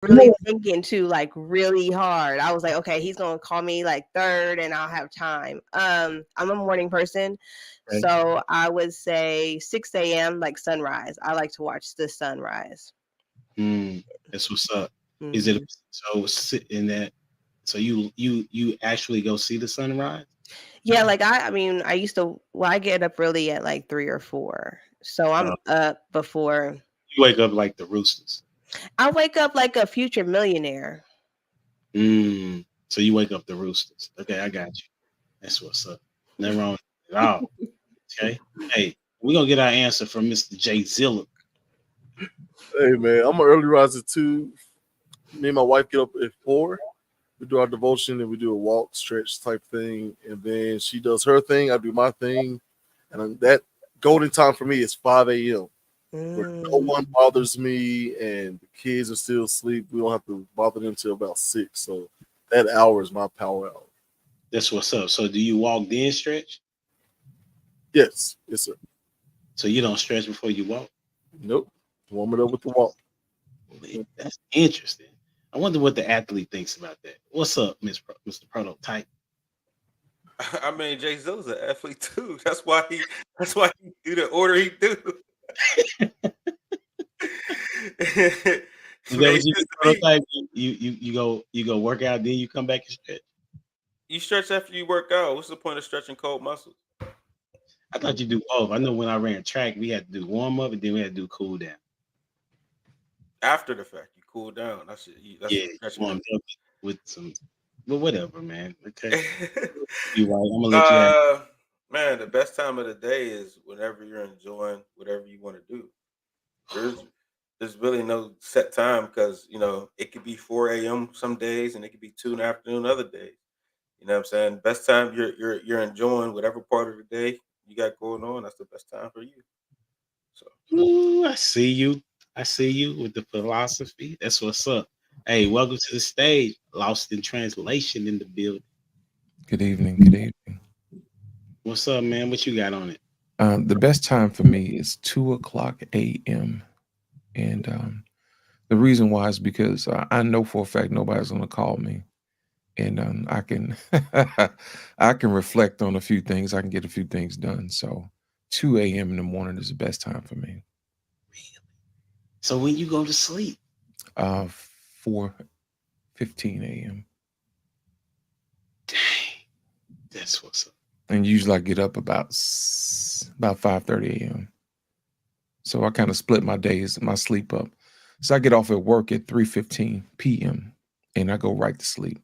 really thinking too, like really hard. I was like, okay, he's gonna call me like third, and I'll have time. I'm a morning person, Okay. so I would say 6 a.m. like sunrise. I like to watch the sunrise. That's what's up. Is it Hmm. so sit in that? So you actually go see the sunrise? Yeah, like I mean, I used to. Well, I get up really at like 3 or 4, so I'm Uh, up before. you wake up like the roosters. I wake up like a future millionaire. So you wake up the roosters. Okay, I got you. That's what's up. Nothing wrong with it at all. Okay. Hey, we're gonna get our answer from Mr. Jay Zilla. Hey man, I'm an early riser too. Me and my wife get up at 4. We do our devotion and we do a walk, stretch type thing, and then she does her thing. I do my thing, and that golden time for me is 5 a.m. where no Mm. one bothers me and the kids are still asleep. We don't have to bother them till about 6. So that hour is my power hour. That's what's up. So do you walk then stretch? Yes, yes sir. So you don't stretch before you walk? Nope. Warm it up with the walk. That's interesting. I wonder what the athlete thinks about that. What's up, Mr. Prototype? I mean, Jay Zilla's an athlete too. That's why he do the order he do. Is that what Makes you sense do, to me. Prototype? You go work out, then you come back and stretch. You stretch after you work out. What's the point of stretching cold muscles? I thought you do both. I know when I ran track, we had to do warm up and then we had to do cool down. After the fact, you cool down. That's Yeah, what stretching warmed is. up with some, but whatever, man. Okay, you right. I'm gonna let you have. uh, Man, the best time of the day is whenever you're enjoying whatever you want to do. There's there's really no set time because it could be 4 a.m. some days and it could be 2 in the afternoon other days. You know what I'm saying? Best time you're enjoying whatever part of the day you got going on. That's the best time for you. So Ooh, I see you. I see you with the philosophy. That's what's up. Hey, welcome to the stage. Lost in translation in the building. Good evening. Good evening. What's up, man? What you got on it? The best time for me is 2 o'clock a.m. And the reason why is because I know for a fact nobody's going to call me, and I can I can reflect on a few things. I can get a few things done. So 2 a.m. in the morning is the best time for me. So when you go to sleep, 4:15 a.m. dang, that's what's up. And usually I get up about 5:30 a.m. So I kind of split my days, my sleep up. So I get off at work at 3:15 p.m. and I go right to sleep.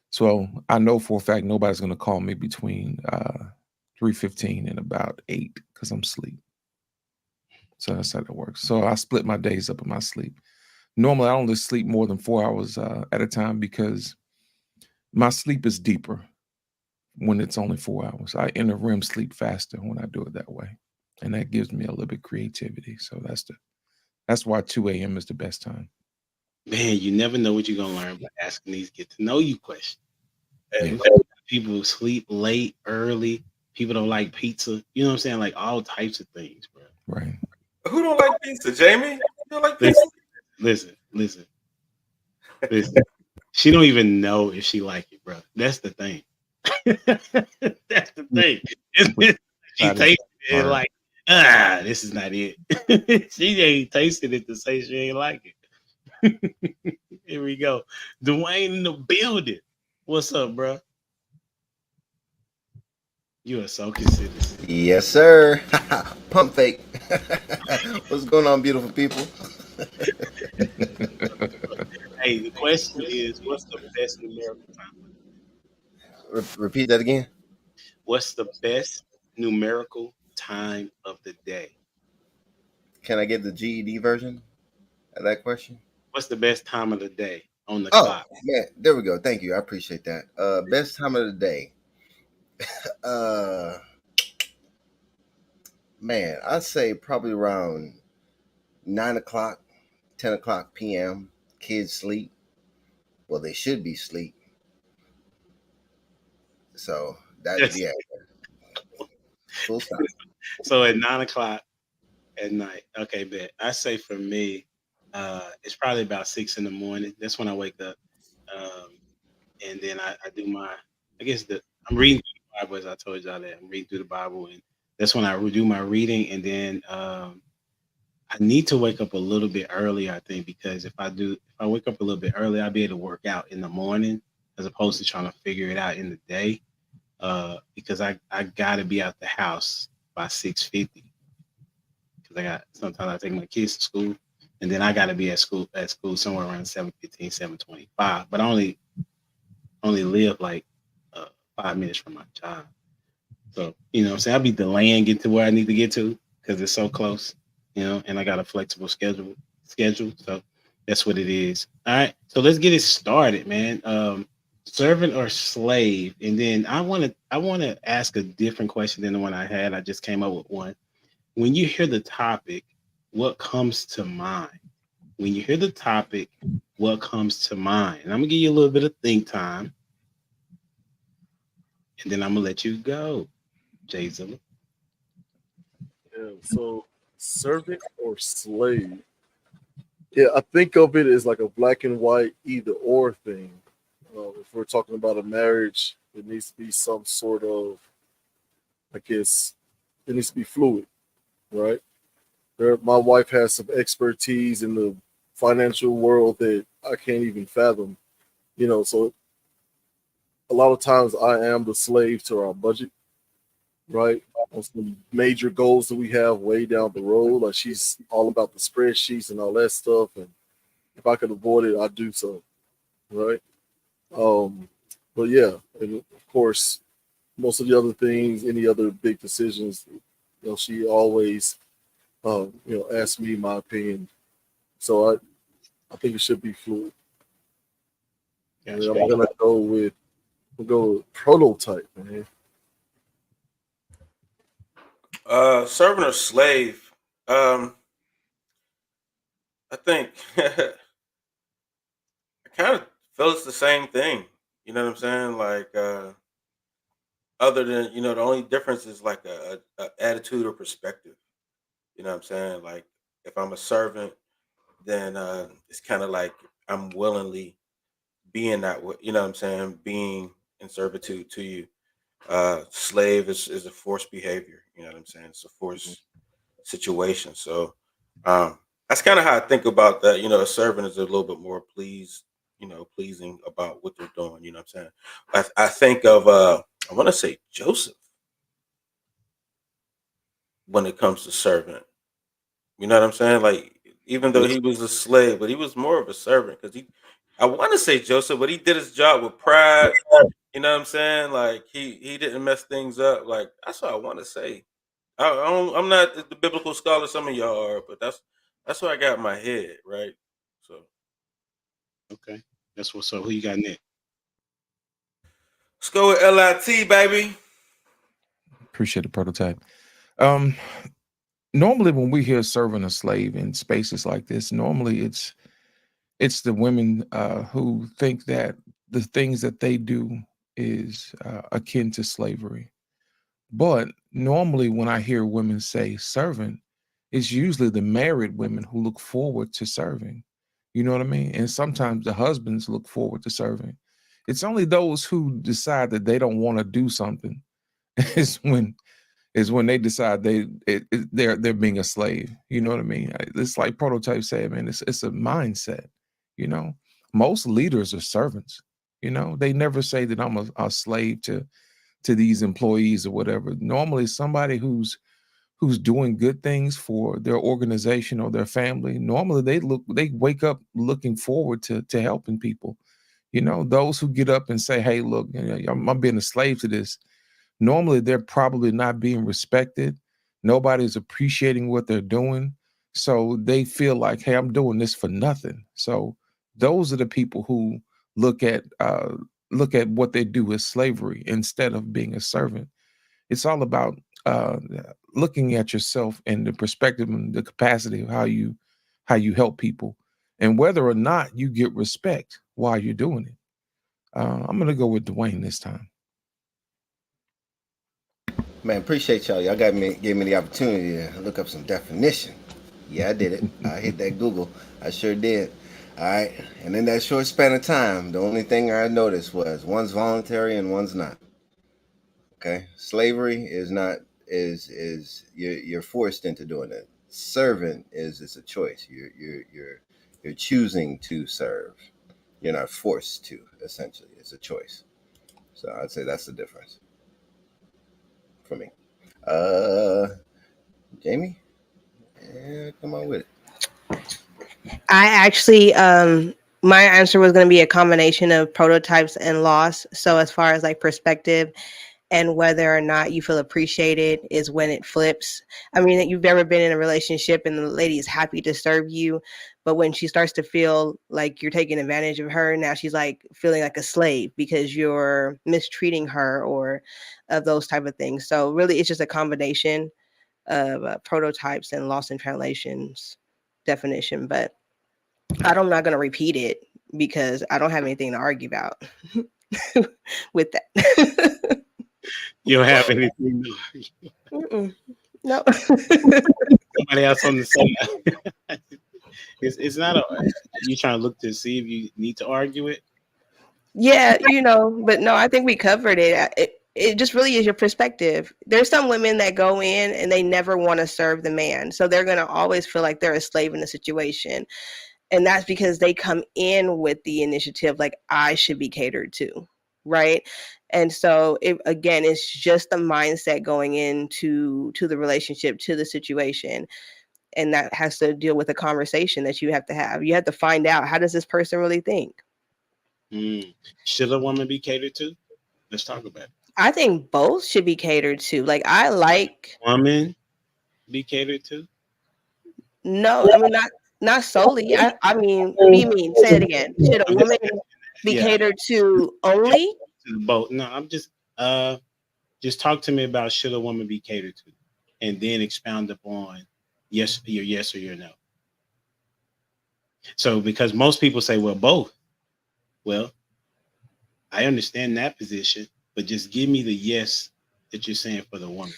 So I know for a fact nobody's going to call me between 3:15 and about 8 because I'm asleep. So that's how that works. So I split my days up in my sleep. Normally I only sleep more than 4 hours at a time because my sleep is deeper when it's only 4 hours. I enter REM sleep faster when I do it that way. And that gives me a little bit of creativity. So that's why 2 a.m. is the best time. Man, you never know what you're gonna learn by asking these get to know you questions. Yeah. And people sleep late, early. People don't like pizza. You know what I'm saying? Like all types of things, bro. Right. who don't like pizza, Jamie? You don't like pizza? Listen, listen, listen, listen. She don't even know if she like it, bro. That's the thing. That's the thing. She That is tasted it and hard. like, this is not it. She ain't tasted it to say she ain't like it. Here we go. Dwayne in the building. What's up, bro? You are so considerate. Yes, sir. Pump fake. What's going on, beautiful people? Hey, the question is, what's the best numerical time? Repeat that again. What's the best numerical time of the day? Can I get the GED version of that question? What's the best time of the day on the Oh, clock? yeah, there we go. Thank you. I appreciate that. Best time of the day. Uh, man, I'd say probably around 9 o'clock, 10 o'clock p.m. Kids sleep. Well, they should be sleep. So that, Yes. yeah, full stop. So at 9 o'clock at night. Okay, bet. I say for me, It's probably about 6 in the morning. That's when I wake up. And then I do my, I guess I'm reading through the Bible, as I told y'all that I'm reading through the Bible, and that's when I do my reading. And then I need to wake up a little bit early, I think, because if I wake up a little bit early, I'll be able to work out in the morning as opposed to trying to figure it out in the day. Because I gotta be out the house by 6:50. Because sometimes I take my kids to school, and then I gotta be at school somewhere around 7:15, 7:25. But I only live like 5 minutes from my job. So, you know what I'm saying? I'll be delaying getting to where I need to get to because it's so close, you know, and I got a flexible schedule. So that's what it is. All right. So let's get it started, man. Servant or slave? And then I want to ask a different question than the one I had. I just came up with one. When you hear the topic, what comes to mind? When you hear the topic, what comes to mind? And I'm gonna give you a little bit of think time, and then I'm gonna let you go, Jay Zilla. Yeah, so servant or slave? Yeah, I think of it as like a black and white either or thing. If we're talking about a marriage, it needs to be some sort of, I guess, it needs to be fluid, right? My wife has some expertise in the financial world that I can't even fathom, you know. So a lot of times I am the slave to our budget, right? On some major goals that we have way down the road, like she's all about the spreadsheets and all that stuff, and if I could avoid it, I'd do so, right? But yeah, and of course, most of the other things, any other big decisions, you know, she always, you know, asks me my opinion. So I think it should be fluid. And I'm gonna go with prototype, man. Servant or slave? I think I kind of feel it's the same thing. You know what I'm saying? Like, other than, you know, the only difference is like a attitude or perspective. You know what I'm saying? Like, if I'm a servant, then it's kind of like I'm willingly being that way. You know what I'm saying? Being in servitude to you. Slave is a forced behavior. You know what I'm saying? It's a forced situation. So that's kind of how I think about that. You know, a servant is a little bit more pleasing about what they're doing. You know what I'm saying? I think of I want to say Joseph when it comes to servant. You know what I'm saying? Like, even though he was a slave, but he was more of a servant because I want to say Joseph, but he did his job with pride. You know what I'm saying? Like, he didn't mess things up. Like, that's what I want to say. I'm not the biblical scholar some of y'all are, but that's what I got in my head, right? So Okay, that's what's up. Who you got next? let's go with LIT, baby. Appreciate the prototype. Normally when we hear servant or slave in spaces like this, normally it's the women who think that the things that they do is akin to slavery. But normally when I hear women say servant, it's usually the married women who look forward to serving. You know what I mean? And sometimes the husbands look forward to serving. It's only those who decide that they don't want to do something is when they decide they're being a slave. You know what I mean? It's like prototype said, man. It's a mindset. You know, most leaders are servants. You know, they never say that I'm a slave to these employees or whatever. Normally, somebody who's doing good things for their organization or their family. Normally, they wake up looking forward to helping people. You know, those who get up and say, "Hey, look, you know, I'm being a slave to this." Normally they're probably not being respected. Nobody's appreciating what they're doing. So they feel like, hey, I'm doing this for nothing. So those are the people who look at what they do as slavery instead of being a servant. It's all about looking at yourself and the perspective and the capacity of how you help people and whether or not you get respect while you're doing it. I'm gonna go with Dwayne this time. Man, appreciate y'all. Y'all gave me the opportunity to look up some definition. Yeah, I did it. I hit that Google. I sure did. All right. And in that short span of time, the only thing I noticed was one's voluntary and one's not. Okay. Slavery is not is you're forced into doing it. Servant is it's a choice. You're choosing to serve. You're not forced to, essentially. It's a choice. So I'd say that's the difference for me. Jamie? Yeah, come on with it. I actually, my answer was going to be a combination of prototypes and loss. So as far as like perspective and whether or not you feel appreciated is when it flips. I mean, you've ever been in a relationship and the lady is happy to serve you, but when she starts to feel like you're taking advantage of her, now she's like feeling like a slave because you're mistreating her or of those type of things. So really, it's just a combination of prototypes and lost in translations definition, but I'm not going to repeat it because I don't have anything to argue about with that. You don't have anything. No. Somebody else on the side. It's not a. You trying to look to see if you need to argue it. Yeah, but no, I think we covered it. It just really is your perspective. There's some women that go in and they never want to serve the man, so they're going to always feel like they're a slave in the situation. And that's because they come in with the initiative, like I should be catered to, right? And so again, it's just the mindset going into the relationship, to the situation. And that has to deal with a conversation that you have to have. You have to find out, how does this person really think? Should a woman be catered to? Let's talk about it. I think both should be catered to. Like, I like woman be catered to. No, I mean not solely. I mean, what do you mean? Say it again. Should a woman be catered to only? Both. No, I'm just talk to me about should a woman be catered to, and then expound upon yes or your no. So because most people say, well, both. Well, I understand that position, but just give me the yes that you're saying for the woman.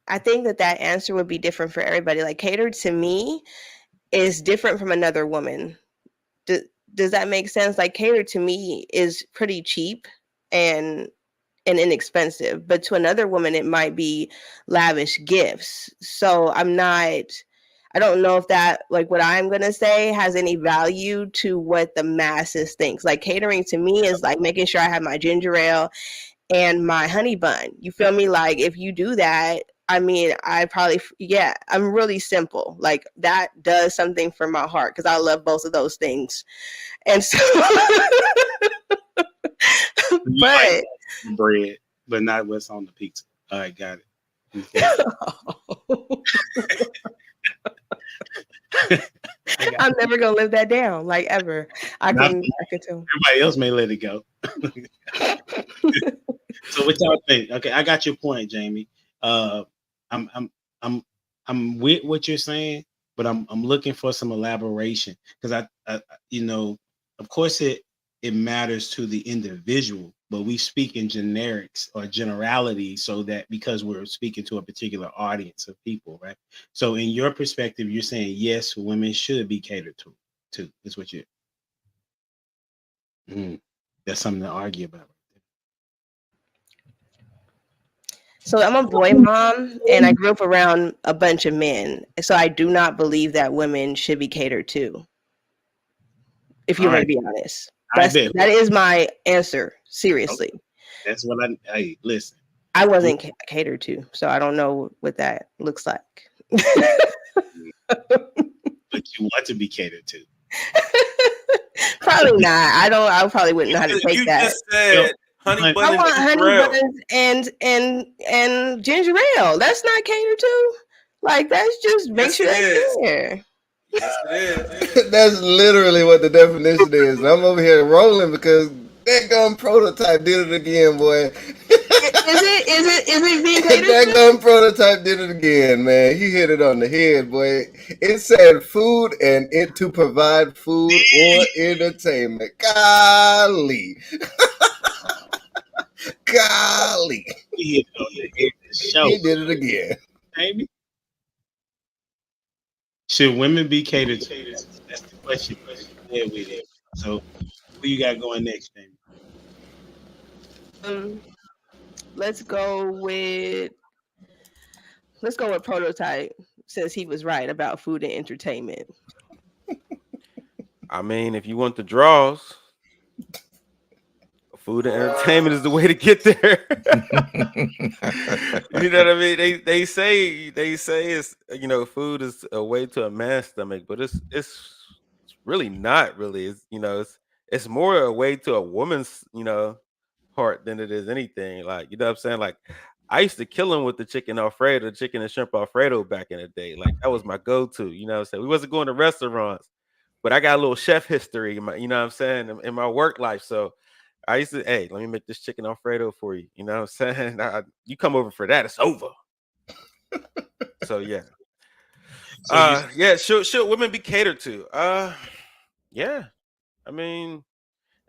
I think that answer would be different for everybody. Like, catered to me is different from another woman. Does that make sense? Like, catered to me is pretty cheap and inexpensive, but to another woman, it might be lavish gifts. So I don't know if that, like, what I'm going to say has any value to what the masses thinks. Like, catering to me is like making sure I have my ginger ale and my honey bun. You feel me? Like, if you do that, I mean, I'm really simple. Like, that does something for my heart because I love both of those things. And so, but bread, but not what's on the pizza. All right, got it. I'm never gonna live that down, like, ever. I can tell. Everybody else may let it go. So what y'all think? Okay, I got your point, Jamie. I'm with what you're saying, but I'm looking for some elaboration because I of course it matters to the individual, but we speak in generics or generality so that because we're speaking to a particular audience of people, right? So in your perspective, you're saying yes, women should be catered to. Is what you're. That's something to argue about. So I'm a boy mom, and I grew up around a bunch of men. So I do not believe that women should be catered to. If you want to be honest, that is my answer. Seriously, that's what I listen. I wasn't catered to, so I don't know what that looks like. But you want to be catered to? Probably not. I probably wouldn't know how to take that. Just said honey bun. I want honey buns and ginger ale. That's not catered to. Like, that's just make sure that's there. Yes, it is. That's literally what the definition is. I'm over here rolling because that gun prototype did it again, boy. Is it being catered that gun prototype did it again, man. He hit it on the head, boy. It said food and it to provide food or entertainment. Golly. Golly. He hit it on the head. He did it again. Baby. Should women be catered to? That's the question. Yeah, with it. So, who you got going next, Jamie? Let's go with Prototype, since he was right about food and entertainment. I mean, if you want the draws, food and entertainment is the way to get there. You know what I mean? They say it's, you know, food is a way to a man's stomach, but it's really not really. It's, you know, it's more a way to a woman's, you know, heart than it is anything. Like, you know what I'm saying? Like, I used to kill him with the chicken Alfredo, chicken and shrimp Alfredo back in the day. Like, that was my go-to. You know what I'm saying? We wasn't going to restaurants, but I got a little chef history in my, you know what I'm saying, in my work life. So I used to, hey, let me make this chicken Alfredo for you. You know what I'm saying? You come over for that, it's over. So yeah. Yeah, should women be catered to? Yeah. I mean,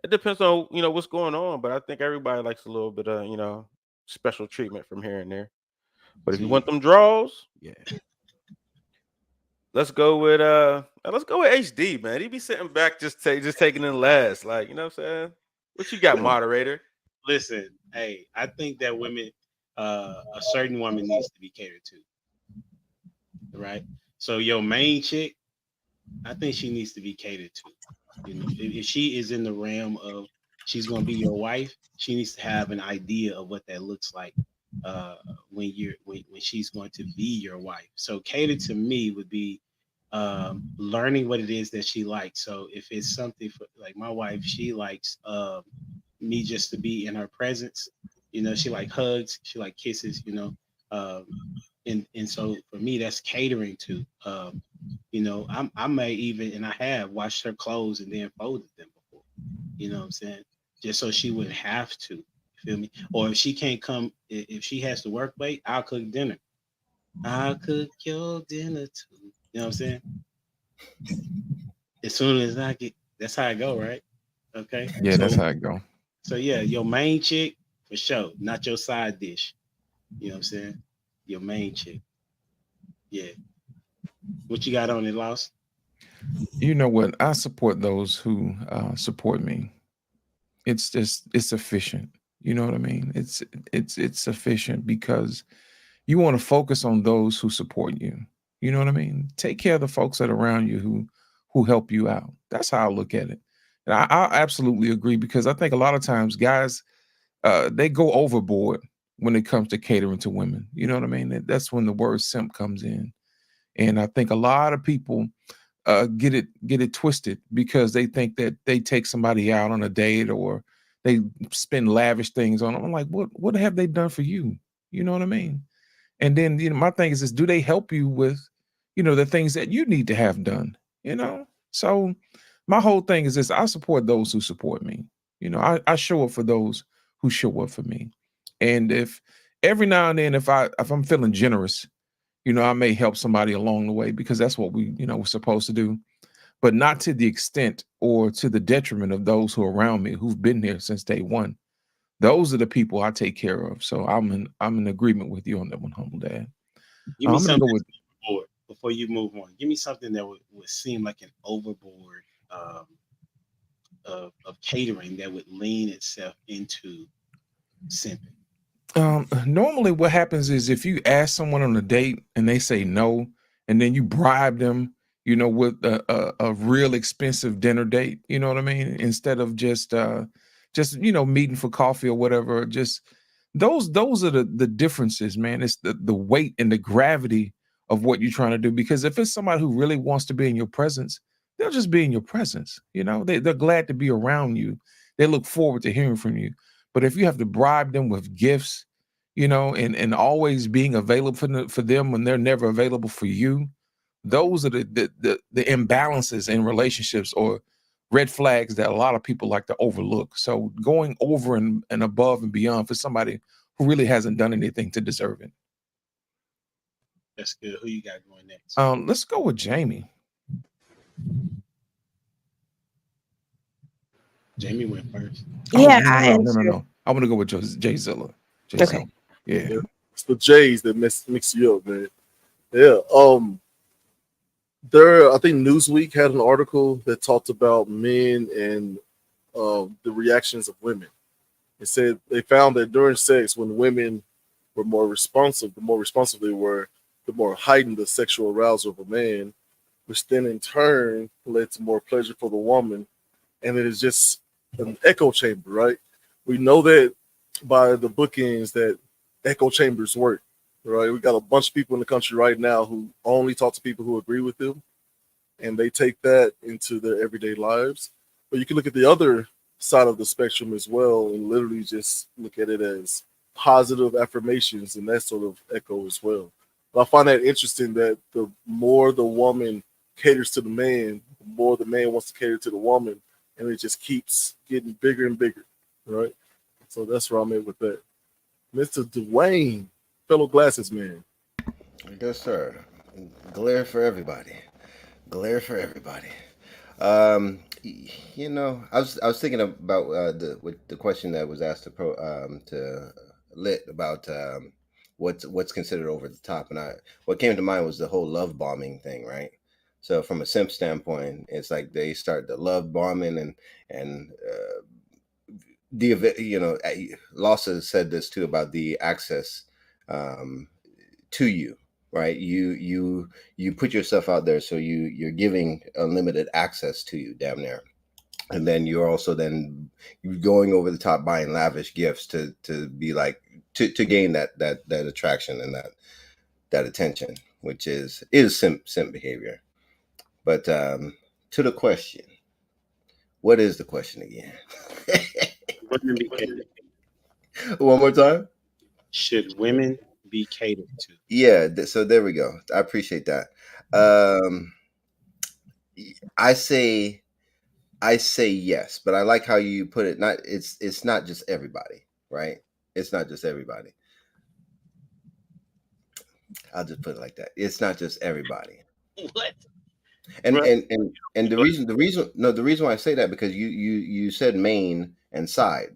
it depends on, you know, what's going on, but I think everybody likes a little bit of, you know, special treatment from here and there. But if you want them draws, yeah. Let's go with HD, man. He be sitting back just taking in last. Like, you know what I'm saying? What you got, moderator? Listen, hey, I think that women, a certain woman needs to be catered to. Right? So your main chick, I think she needs to be catered to. You know, if she is in the realm of she's gonna be your wife, she needs to have an idea of what that looks like when she's going to be your wife. So catered to me would be learning what it is that she likes. So if it's something for, like my wife, she likes me just to be in her presence. You know, she like hugs, she like kisses. You know, and so for me, that's catering to. You know, I may even, and I have washed her clothes and then folded them before. You know what I'm saying? Just so she wouldn't have to. Feel me? Or if she can't come, if she has to work late, I'll cook dinner. I'll cook your dinner too. You know what I'm saying? As soon as I get, that's how I go, right? Okay. Yeah, so, that's how it go. So yeah, your main chick for sure, not your side dish. You know what I'm saying? Your main chick. Yeah. What you got on it, Lost? You know what? I support those who support me. It's sufficient. You know what I mean? It's sufficient because you want to focus on those who support you. You know what I mean? Take care of the folks that are around you who help you out. That's how I look at it. And I absolutely agree, because I think a lot of times guys, they go overboard when it comes to catering to women. You know what I mean? That's when the word simp comes in. And I think a lot of people get it twisted because they think that they take somebody out on a date or they spend lavish things on them. I'm like, what have they done for you? You know what I mean? And then, you know, my thing is this: do they help you with, you know, the things that you need to have done? You know, so my whole thing is this: I support those who support me. You know, I show up for those who show up for me. And if every now and then, if I'm feeling generous, you know, I may help somebody along the way, because that's what we're supposed to do, but not to the extent or to the detriment of those who are around me who've been there since day one. Those are the people I take care of. So I'm in agreement with you on that one, Humble Dad. Give me I'm gonna go with overboard before you move on. Give me something that would seem like an overboard of catering that would lean itself into simping. Normally what happens is if you ask someone on a date and they say no, and then you bribe them, you know, with a real expensive dinner date, you know what I mean? Instead of just you know, meeting for coffee or whatever. Just those are the differences, man. It's the weight and the gravity of what you're trying to do. Because if it's somebody who really wants to be in your presence, they'll just be in your presence. You know, they're glad to be around you. They look forward to hearing from you. But if you have to bribe them with gifts, you know, and always being available for them when they're never available for you, those are the imbalances in relationships or red flags that a lot of people like to overlook. So going over and above and beyond for somebody who really hasn't done anything to deserve it. That's good. Who you got going next? Let's go with Jamie. Jamie went first. Yeah, No. I want to go with Jay Zilla. Okay. Yeah. It's the J's that mix you up, man. Yeah. I think Newsweek had an article that talked about men and the reactions of women. It said they found that during sex, when women were more responsive, the more responsive they were, the more heightened the sexual arousal of a man, which then in turn led to more pleasure for the woman. And it is just an echo chamber, right? We know that by the bookends that echo chambers work, right? We got a bunch of people in the country right now who only talk to people who agree with them, and they take that into their everyday lives. But you can look at the other side of the spectrum as well and literally just look at it as positive affirmations and that sort of echo as well. But I find that interesting that the more the woman caters to the man, the more the man wants to cater to the woman, and it just keeps getting bigger and bigger, right? So that's where I'm at with that. Mr. Dwayne, fellow glasses man. Yes, sir. Glare for everybody. Glare for everybody. You know, I was thinking about the question that was asked to Lit about what's considered over the top, and what came to mind was the whole love bombing thing, right? So from a simp standpoint, it's like they start the love bombing and Lawson said this too about the access to you, right? You put yourself out there, so you're giving unlimited access to you, damn near. And then you're also then going over the top, buying lavish gifts to be like to gain that attraction and that attention, which is simp behavior. But to the question, what is the question again? Women be catered. One more time. Should women be catered to? Yeah, so there we go. I appreciate that. I say yes, but I like how you put it. It's not just everybody, right? It's not just everybody. I'll just put it like that. It's not just everybody. What? And Right. and the reason why I say that, because you said main and side.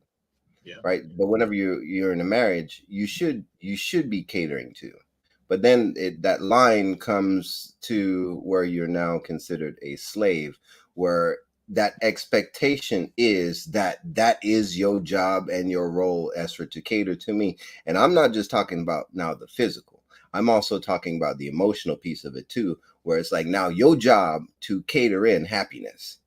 Yeah. Right. But whenever you're in a marriage, you should be catering to. But then that line comes to where you're now considered a slave, where that expectation is that is your job and your role, Esther, to cater to me. And I'm not just talking about now the physical. I'm also talking about the emotional piece of it too, where it's like now your job to cater in happiness.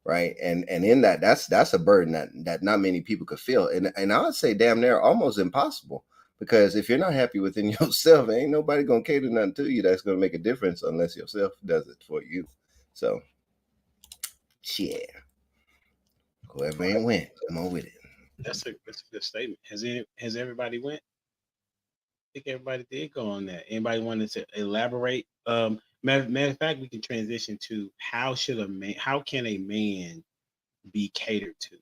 Right. And in that's a burden that not many people could feel. And I would say damn near almost impossible, because if you're not happy within yourself, ain't nobody gonna cater nothing to you that's gonna make a difference unless yourself does it for you. So yeah. Whoever ain't went, come on with it. That's a good statement. Has everybody went? I think everybody did go on that. Anybody wanted to elaborate? Matter of fact, we can transition to how can a man be catered to?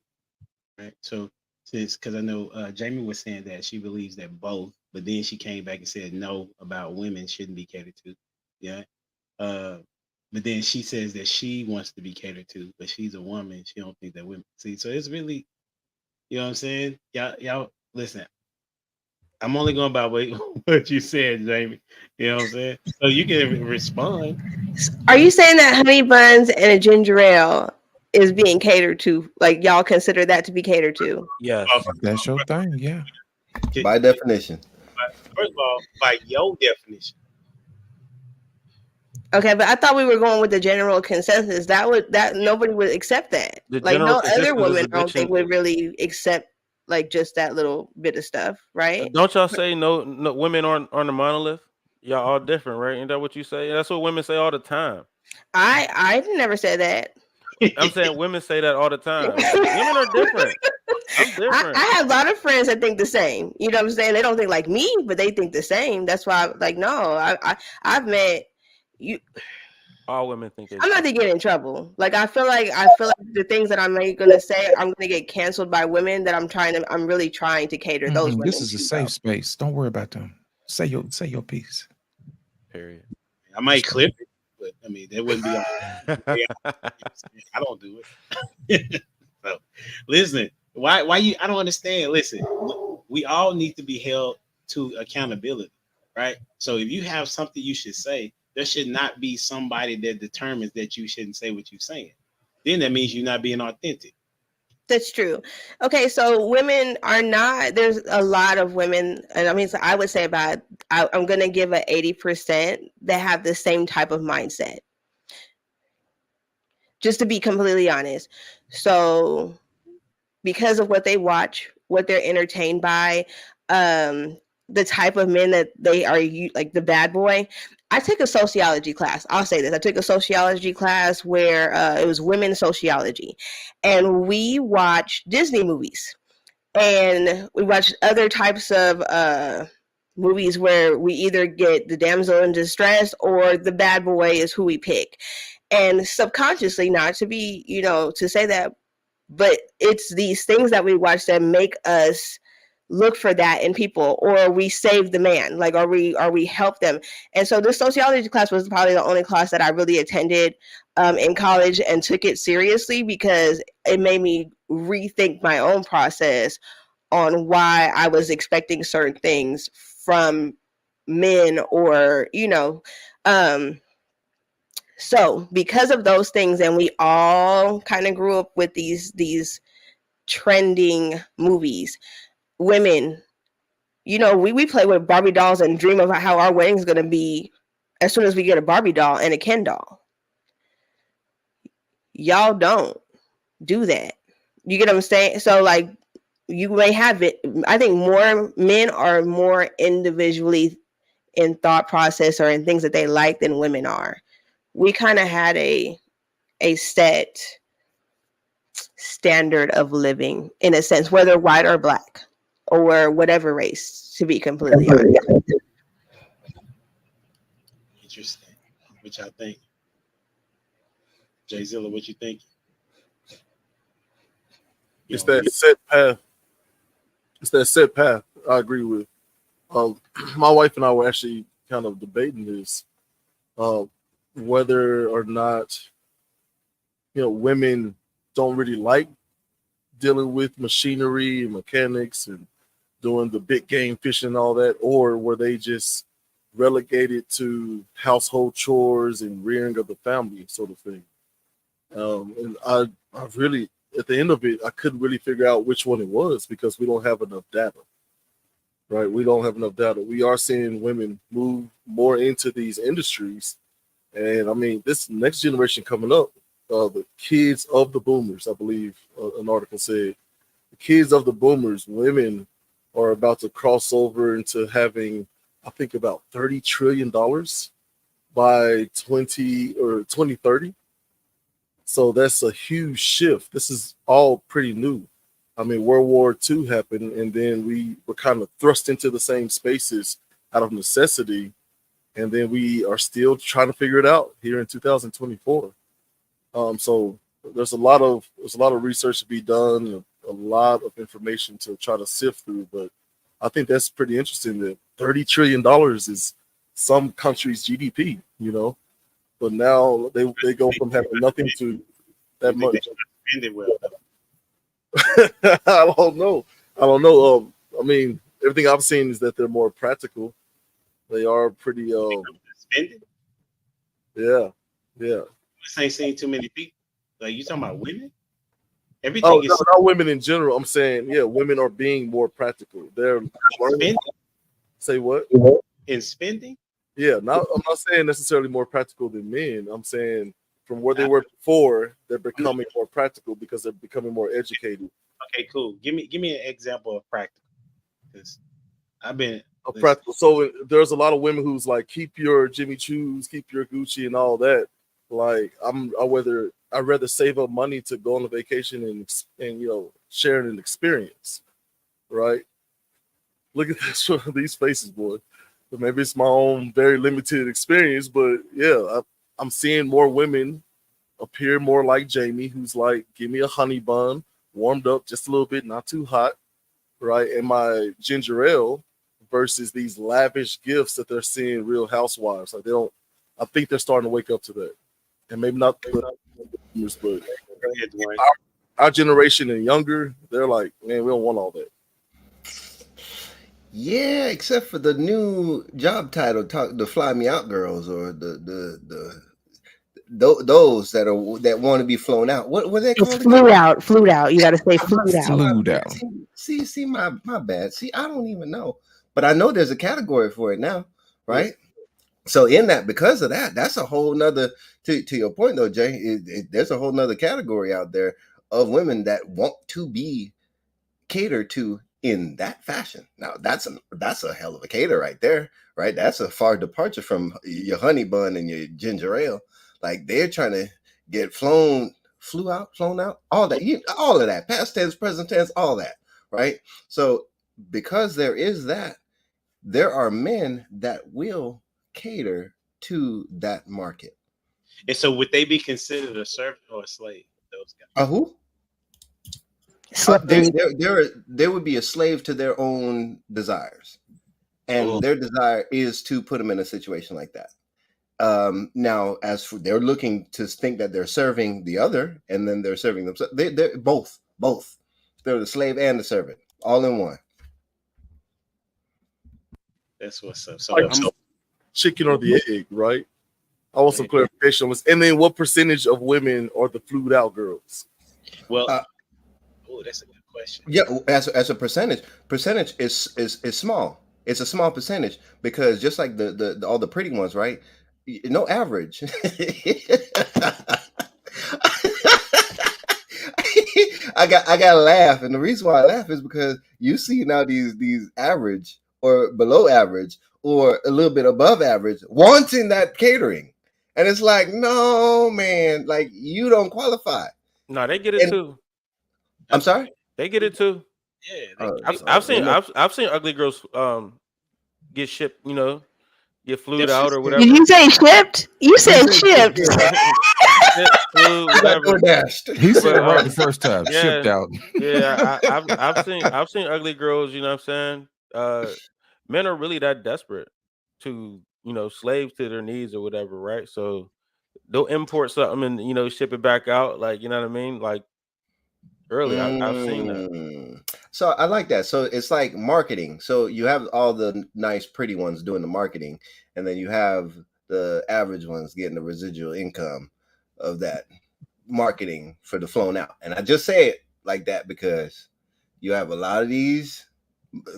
Right. So because I know Jamie was saying that she believes that both, but then she came back and said no about women shouldn't be catered to. Yeah. But then she says that she wants to be catered to, but she's a woman. She don't think that women see. So it's really, you know what I'm saying? Y'all listen. I'm only going by what you said, Jamie. You know what I'm saying? So you can respond. Are you saying that honey buns and a ginger ale is being catered to? Like y'all consider that to be catered to? Yes. That's your thing, yeah. By definition. First of all, by your definition. Okay, but I thought we were going with the general consensus. That nobody would accept that. The Like general no consensus other is woman, I don't think addiction. would really accept like just that little bit of stuff, right? Don't y'all say no women aren't a monolith? Y'all all different, right? Ain't that what you say? That's what women say all the time. I never said that. I'm saying women say that all the time. Women are different. I'm different. I have a lot of friends that think the same. You know what I'm saying? They don't think like me, but they think the same. That's why, like, no, I've met you. All women think I'm not to get in trouble. Like I feel like the things that I'm gonna say, I'm gonna get canceled by women that I'm really trying to cater those women. This is a safe space. Don't worry about them. Say your piece. Period. I might clip it, but I mean that wouldn't be. I don't do it. So listen, why you? I don't understand. Listen, we all need to be held to accountability, right? So if you have something you should say, there should not be somebody that determines that you shouldn't say what you're saying. Then that means you're not being authentic. That's true. Okay, so women are not, there's a lot of women, and I mean, so I would say I'm going to give a 80% that have the same type of mindset. Just to be completely honest. So because of what they watch, what they're entertained by, the type of men that they are, like the bad boy. I took a sociology class. I'll say this. I took a sociology class where it was women's sociology. And we watched Disney movies. And we watched other types of movies where we either get the damsel in distress or the bad boy is who we pick. And subconsciously, not to be, to say that, but it's these things that we watch that make us look for that in people, or we save the man, like, or we help them. And so this sociology class was probably the only class that I really attended in college and took it seriously, because it made me rethink my own process on why I was expecting certain things from men, or so because of those things, and we all kind of grew up with these trending movies, women, we play with Barbie dolls and dream about how our wedding's going to be as soon as we get a Barbie doll and a Ken doll. Y'all don't do that. You get what I'm saying? So, like, you may have it. I think more men are more individually in thought process or in things that they like than women are. We kind of had a set standard of living, in a sense, whether white or black or whatever race, to be completely honest. Interesting. Which I think. Jay Zilla, what you think? It's that set path. It's that set path. I agree with. My wife and I were actually kind of debating this, whether or not, women don't really like dealing with machinery and mechanics and doing the big game fishing and all that, or were they just relegated to household chores and rearing of the family sort of thing. And I really, at the end of it, I couldn't really figure out which one it was, because we don't have enough data, right? We don't have enough data. We are seeing women move more into these industries. And I mean, this next generation coming up, the kids of the boomers, I believe an article said, the kids of the boomers, women are about to cross over into having, I think, about $30 trillion by 2030. So that's a huge shift. This is all pretty new. I mean, World War II happened, and then we were kind of thrust into the same spaces out of necessity, and then we are still trying to figure it out here in 2024. So there's a lot of research to be done, a lot of information to try to sift through. But I think that's pretty interesting that $30 trillion is some countries' GDP, But now they go from having nothing to that much. Spend it well. I don't know. I mean, everything I've seen is that they're more practical. They are pretty. Spend it. Yeah. This ain't seen too many people. Like, you talking about women? Everything Oh, is no, not women in general. I'm saying, yeah, women are being more practical. They're spending. Say what? In spending? Yeah, I'm not saying necessarily more practical than men. I'm saying from where they were before, they're becoming more practical because they're becoming more educated. Okay, cool. Give me an example of practical. Because I've been practical. So there's a lot of women who's like, keep your Jimmy Choos, keep your Gucci and all that. Like, I'd rather save up money to go on a vacation and sharing an experience, right? Look at this, these faces, boy. But maybe it's my own very limited experience, but yeah, I'm seeing more women appear more like Jamie, who's like, give me a honey bun, warmed up just a little bit, not too hot, right? And my ginger ale versus these lavish gifts that they're seeing Real Housewives. Like, I think they're starting to wake up to that. And maybe not the boomers, but our generation and younger, they're like, man, we don't want all that. Yeah, except for the new job title, the Fly Me Out girls, or those that want to be flown out. What they It's called again? flued out. You got to say flued out. Flued out. See, my bad. See, I don't even know, but I know there's a category for it now, right? So in that, because of that, that's a whole nother. To your point though, Jay, there's a whole nother category out there of women that want to be catered to in that fashion. Now that's a hell of a cater right there, right? That's a far departure from your honey bun and your ginger ale. Like they're trying to get flown out, all that, all of that, past tense, present tense, all that, right? So because there is that, there are men that will cater to that market. And so would they be considered a servant or a slave? Those guys. Who? There would be a slave to their own desires, and their desire is to put them in a situation like that. Now, as for they're looking to think that they're serving the other, and then they're serving themselves. They're both. They're the slave and the servant, all in one. That's what's up. So Like chicken or the egg, right? I want some clarification on this. And then, what percentage of women are the flued out girls? well, that's a good question. Yeah, as a percentage is small. It's a small percentage because just like the all the pretty ones, right? No average. I gotta laugh, and the reason why I laugh is because you see now these average or below average or a little bit above average wanting that catering, and it's like, no, man, like you don't qualify. No, they get it too. I'm sorry. They get it too. Yeah, I've seen ugly girls get shipped, get flued out or whatever. Did you say shipped? You said shipped. He said it right the first time. Yeah. Shipped out. Yeah, I've seen ugly girls. You know what I'm saying? Men are really that desperate to slaves to their needs or whatever, right? So they'll import something and ship it back out, like, you know what I mean? Like early, I've seen that. So I like that. So it's like marketing. So you have all the nice, pretty ones doing the marketing, and then you have the average ones getting the residual income of that marketing for the flown out. And I just say it like that because you have a lot of these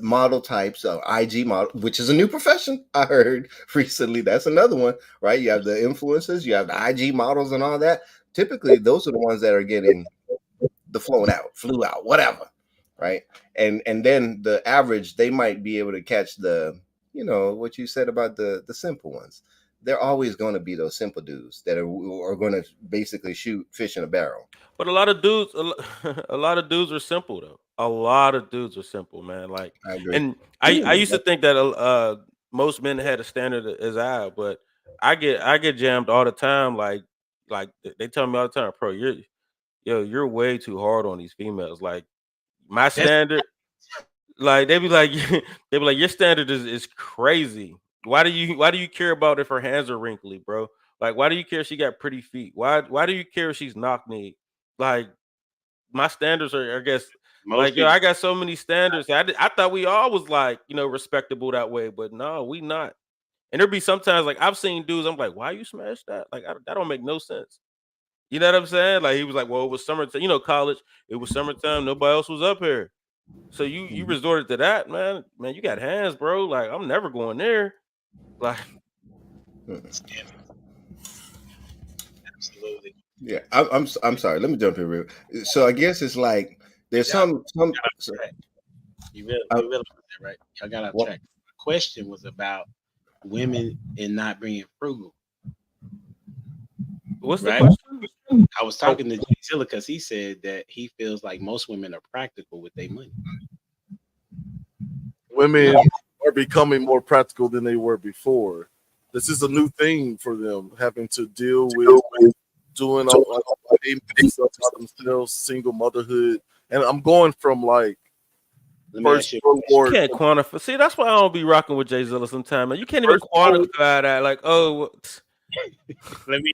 model types of IG model, which is a new profession I heard recently. That's another one, right? You have the influencers, you have the IG models and all that. Typically, those are the ones that are getting the flew out, whatever, right? And then the average, they might be able to catch the, what you said about the simple ones. They're always going to be those simple dudes that are going to basically shoot fish in a barrel. But a lot of dudes are simple though. A lot of dudes are simple, man. Like, I agree. and I used to think that most men had a standard as I, but I get jammed all the time. Like they tell me all the time, bro, you're way too hard on these females. Like my standard, like they be like, your standard is crazy. Why do you care about if her hands are wrinkly, bro? Like, why do you care if she got pretty feet? Why do you care if she's knock-kneed? Like, my standards are, I guess, I got so many standards. I thought we all was like, respectable that way, but no, we not. And there'd be sometimes like I've seen dudes, I'm like, why you smash that? Like, that don't make no sense. You know what I'm saying? Like, he was like, well, it was summertime, college, it was summertime, nobody else was up here. So you resorted to that, man. Man, you got hands, bro. Like, I'm never going there. Like, absolutely. Yeah, I'm sorry. Let me jump in real. So I guess it's like there's some. You really right? I got off track. The question was about women and not being frugal. What's the question? I was talking to Jay Zilla because he said that he feels like most women are practical with their money. Women are becoming more practical than they were before. This is a new thing for them, having to deal with doing all themselves, single motherhood, and I'm going from like first you can't quantify. See, that's why I don't be rocking with Jay Zilla sometimes. Man. You can't even quantify that. Like, oh, let me.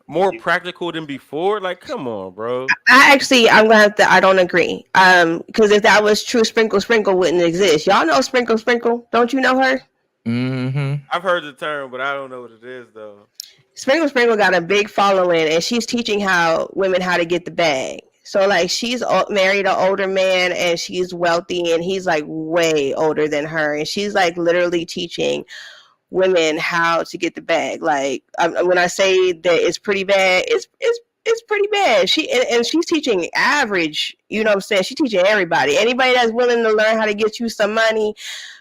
more practical than before? Like, come on, bro. I'm gonna have to. I don't agree. Because if that was true, Sprinkle Sprinkle wouldn't exist. Y'all know Sprinkle Sprinkle? Don't you know her? Mm-hmm. I've heard the term, but I don't know what it is though. Sprinkle Sprinkle got a big following, and she's teaching women how to get the bag. So like she's married an older man, and she's wealthy, and he's like way older than her, and she's like literally teaching women how to get the bag. Like when I say that it's pretty bad, it's pretty bad. And she's teaching average. You know what I'm saying? She's teaching anybody that's willing to learn how to get you some money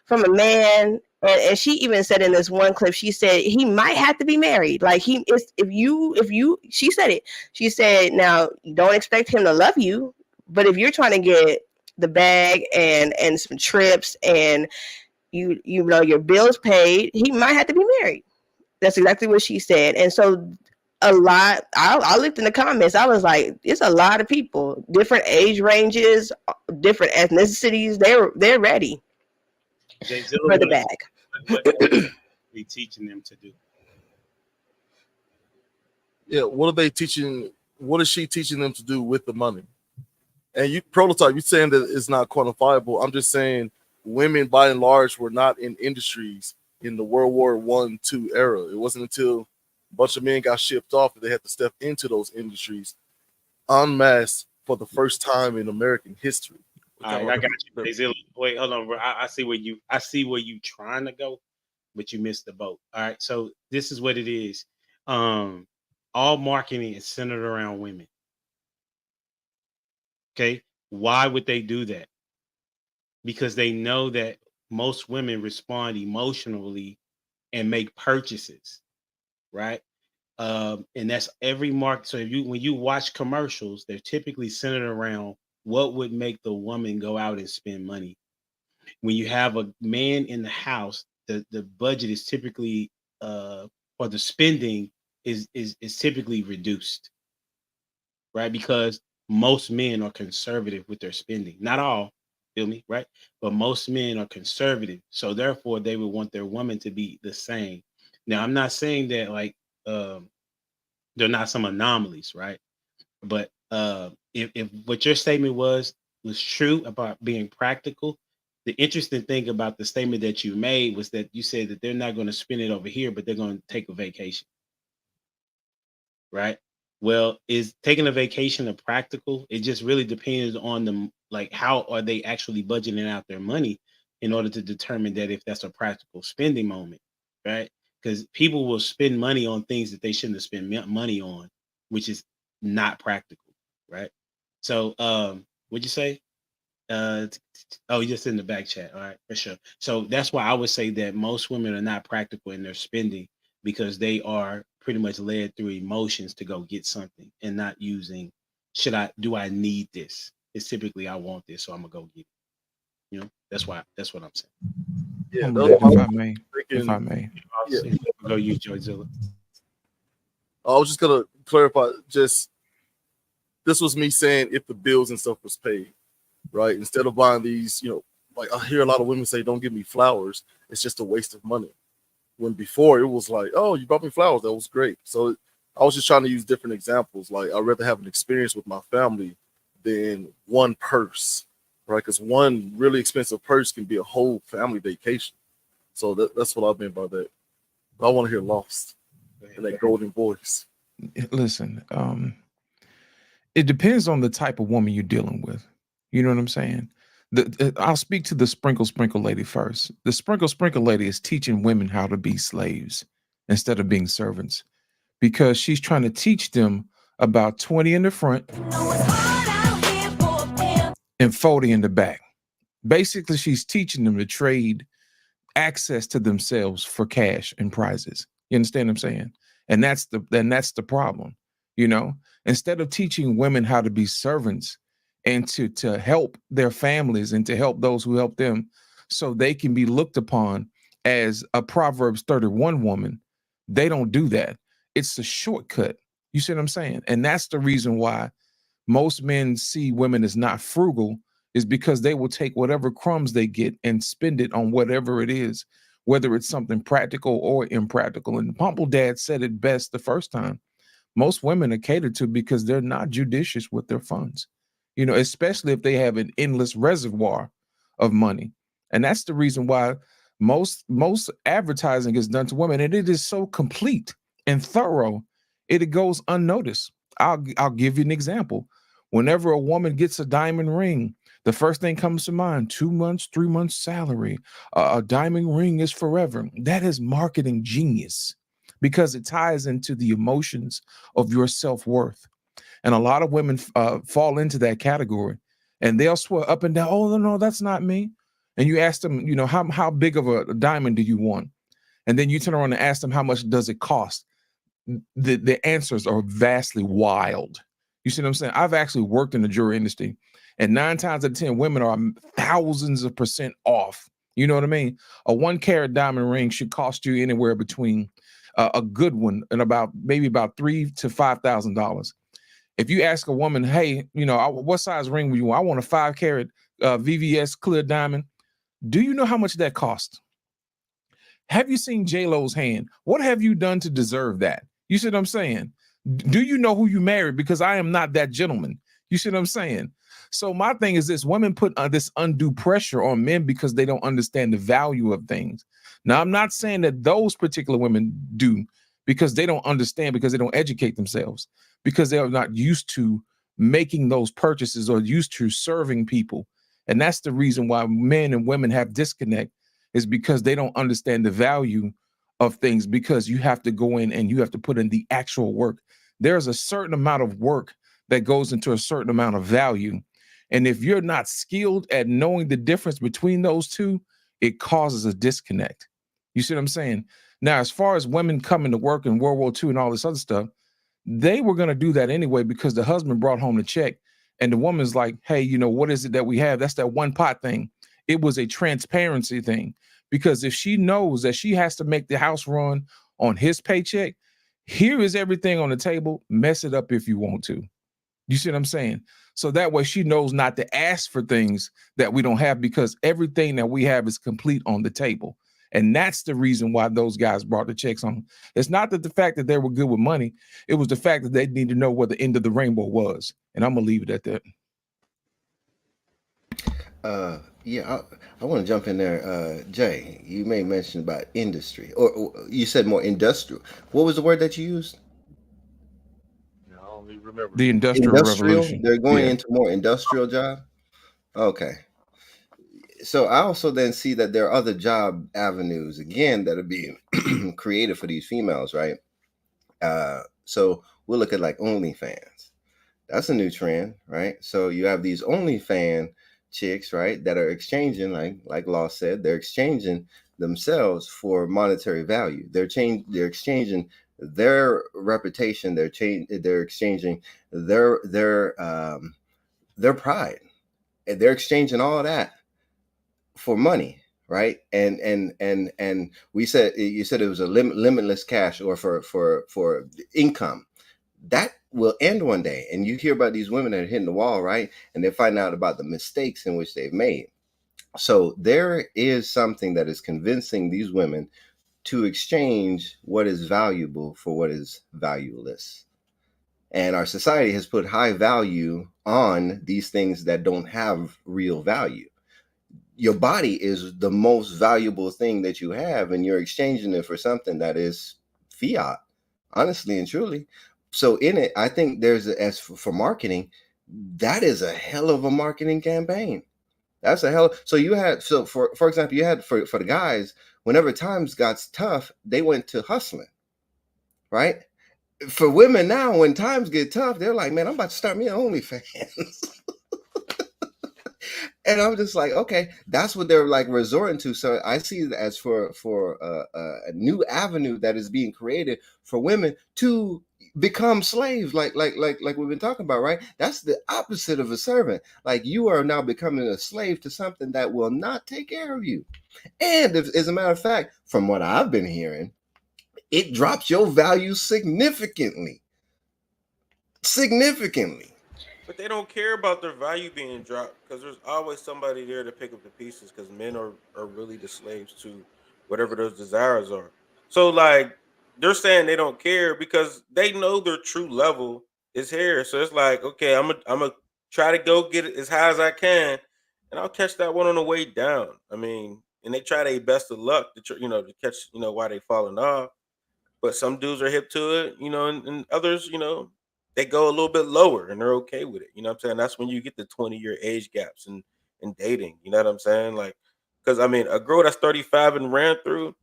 from a man. And she even said in this one clip, she said he might have to be married. Like she said it. She said, now you don't expect him to love you, but if you're trying to get the bag and some trips and you know your bills paid, he might have to be married. That's exactly what she said. And so a lot, I looked in the comments, I was like, it's a lot of people, different age ranges, different ethnicities, they're ready for the bag. What we teaching them to do? Yeah, what are they teaching? What is she teaching them to do with the money? And you prototype, you're saying that it's not quantifiable. I'm just saying women by and large were not in industries in the World War I, II era. It wasn't until a bunch of men got shipped off that they had to step into those industries en masse for the first time in American history. All right, I got you. Zilla. Wait, hold on, bro. I see where you trying to go, but you missed the boat. All right, so this is what it is. All marketing is centered around women. Okay, why would they do that? Because they know that most women respond emotionally and make purchases, right? And that's every market. So when you watch commercials, they're typically centered around what would make the woman go out and spend money. When you have a man in the house, the budget is typically or the spending is typically reduced, right? Because most men are conservative with their spending. Not all, feel me, right? But most men are conservative, so therefore they would want their woman to be the same. Now, I'm not saying that like they're not some anomalies, right? But if what your statement was true about being practical, the interesting thing about the statement that you made was that you said that they're not going to spend it over here, but they're going to take a vacation, right? Well, is taking a vacation a practical? It just really depends on them, like how are they actually budgeting out their money in order to determine that if that's a practical spending moment, right? Because people will spend money on things that they shouldn't have spent money on, which is not practical, right? So, what'd you say? Oh, just in the back chat. All right, for sure. So that's why I would say that most women are not practical in their spending because they are pretty much led through emotions to go get something and not using do I need this? It's typically I want this, so I'm gonna go get it. You know, that's what I'm saying. Yeah, if I may. Yeah. Go use Joyzilla. I was just gonna clarify. Just this was me saying if the bills and stuff was paid, right? Instead of buying these, like I hear a lot of women say, "Don't give me flowers. It's just a waste of money." When before it was like, "Oh, you brought me flowers. That was great." So I was just trying to use different examples. Like I'd rather have an experience with my family than one purse, right? Because one really expensive purse can be a whole family vacation. So that's what I meant by that. But I want to hear Lost in that golden voice. Listen, it depends on the type of woman you're dealing with. You know what I'm saying? I'll speak to the sprinkle lady first. The sprinkle lady is teaching women how to be slaves instead of being servants because she's trying to teach them about 20 in the front and 40 in the back. Basically, she's teaching them to trade access to themselves for cash and prizes. You understand what I'm saying? And that's the problem. Instead of teaching women how to be servants and to help their families and to help those who help them so they can be looked upon as a Proverbs 31 woman, they don't do that. It's a shortcut. You see what I'm saying? And that's the reason why most men see women as not frugal is because they will take whatever crumbs they get and spend it on whatever it is, whether it's something practical or impractical. And Pumple Dad said it best the first time. most women are catered to because they're not judicious with their funds, you know, especially if they have an endless reservoir of money. And that's the reason why most advertising is done to women, and it is so complete and thorough, it goes unnoticed. I'll give you an example. Whenever a woman gets a diamond ring, the first thing comes to mind: 2 months, 3 months salary. A diamond ring is forever. That is marketing genius because it ties into the emotions of your self-worth. And a lot of women fall into that category, and they'll swear up and down, oh, no, that's not me. And you ask them, you know, how big of a diamond do you want? And then you turn around and ask them, how much does it cost? The answers are vastly wild. You see what I'm saying? I've actually worked in the jewelry industry, and 9 times out of 10, women are thousands of % off. You know what I mean? A 1 carat diamond ring should cost you anywhere between a good one and about $3,000 to $5,000. If you ask a woman, hey, you know, what size ring would you want? I want a 5 carat VVS clear diamond. Do you know how much that costs? Have you seen J-Lo's hand? What have you done to deserve that? You see what I'm saying? Do you know who you married? Because I am not that gentleman. You see what I'm saying? So my thing is this: women put this undue pressure on men because they don't understand the value of things. Now, I'm not saying that those particular women do, because they don't understand, because they don't educate themselves, because they are not used to making those purchases or used to serving people. And that's the reason why men and women have disconnect, is because they don't understand the value of things, because you have to go in and you have to put in the actual work. There's a certain amount of work that goes into a certain amount of value. And if you're not skilled at knowing the difference between those two, it causes a disconnect. You see what I'm saying? Now, as far as women coming to work in World War II and all this other stuff, they were going to do that anyway because the husband brought home the check, and the woman's like, hey, you know, what is it that we have? That's that one pot thing. It was a transparency thing, because if she knows that she has to make the house run on his paycheck, here is everything on the table. Mess it up if you want to. You see what I'm saying? So that way she knows not to ask for things that we don't have, because everything that we have is complete on the table. And that's the reason why those guys brought the checks on. It's not that the fact that they were good with money. It was the fact that they need to know where the end of the rainbow was. And I'm going to leave it at that. Yeah, I want to jump in there. Jay, you may mention about industry, or you said more industrial. What was the word that you used? I don't even remember. The Industrial Revolution. They're going Yeah. into more industrial job. Okay. So I also then see that there are other job avenues again that are being created for these females, right? So we'll look at like OnlyFans. That's a new trend, right? So you have these OnlyFans chicks, right, that are exchanging, like Law said, they're exchanging themselves for monetary value. They're exchanging their reputation. They're exchanging their pride, and they're exchanging all that for money, right? And we said, you said it was a limitless cash, or for income. That will end one day. And you hear about these women that are hitting the wall, right? And they find out about the mistakes in which they've made. So there is something that is convincing these women to exchange what is valuable for what is valueless. And our society has put high value on these things that don't have real value. Your body is the most valuable thing that you have, and you're exchanging it for something that is fiat, honestly and truly. So in it, I think as for marketing, that is a hell of a marketing campaign. That's a hell. So you had, so for example, you had for the guys, whenever times got tough, they went to hustling, right? For women now, when times get tough, they're like, man, I'm about to start me an OnlyFans. And I'm just like, okay, that's what they're like resorting to. So I see it as for a new avenue that is being created for women to become slaves, like we've been talking about, right? That's the opposite of a servant. Like, you are now becoming a slave to something that will not take care of you. And as a matter of fact, from what I've been hearing, it drops your value significantly. But they don't care about their value being dropped, because there's always somebody there to pick up the pieces, because men are really the slaves to whatever those desires are. So like they're saying they don't care because they know their true level is here. So it's like, okay, I'm gonna try to go get it as high as I can, and I'll catch that one on the way down. I mean, and they try their best of luck to to catch why they falling off. But some dudes are hip to it, and others, they go a little bit lower and they're okay with it. You know what I'm saying? That's when you get the 20-year age gaps in dating. You know what I'm saying? Like, because I mean, a girl that's 35 and ran through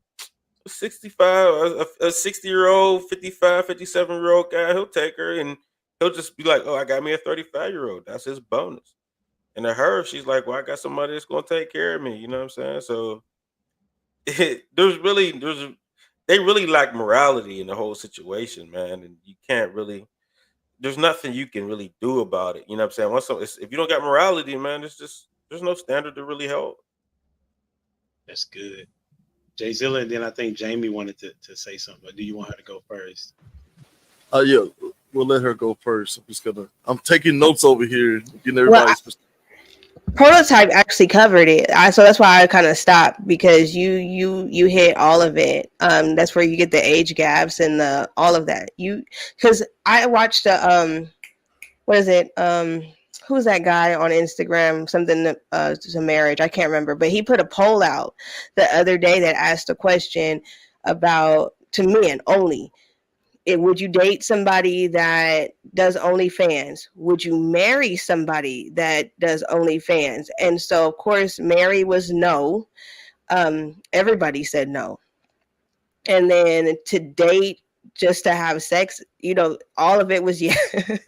65, a 60-year-old, 55, 57-year-old guy, he'll take her and he'll just be like, oh, I got me a 35-year-old. That's his bonus. And to her, she's like, well, I got somebody that's going to take care of me. You know what I'm saying? So they really lack morality in the whole situation, man. And you can't really, there's nothing you can really do about it. You know what I'm saying? If you don't got morality, man, there's no standard to really help. That's good. Jay Zilla, and then I think Jamie wanted to say something. But do you want her to go first? Yeah, we'll let her go first. I'm taking notes over here, getting everybody's Prototype actually covered it. So that's why I kind of stopped, because you hit all of it. That's where you get the age gaps and all of that. Because I watched the what is it? Who's that guy on Instagram? Something to marriage. I can't remember, but he put a poll out the other day that asked a question about, to men only, would you date somebody that does OnlyFans? Would you marry somebody that does OnlyFans? And so, of course, Mary was no. Everybody said no. And then to date, just to have sex, all of it was yes.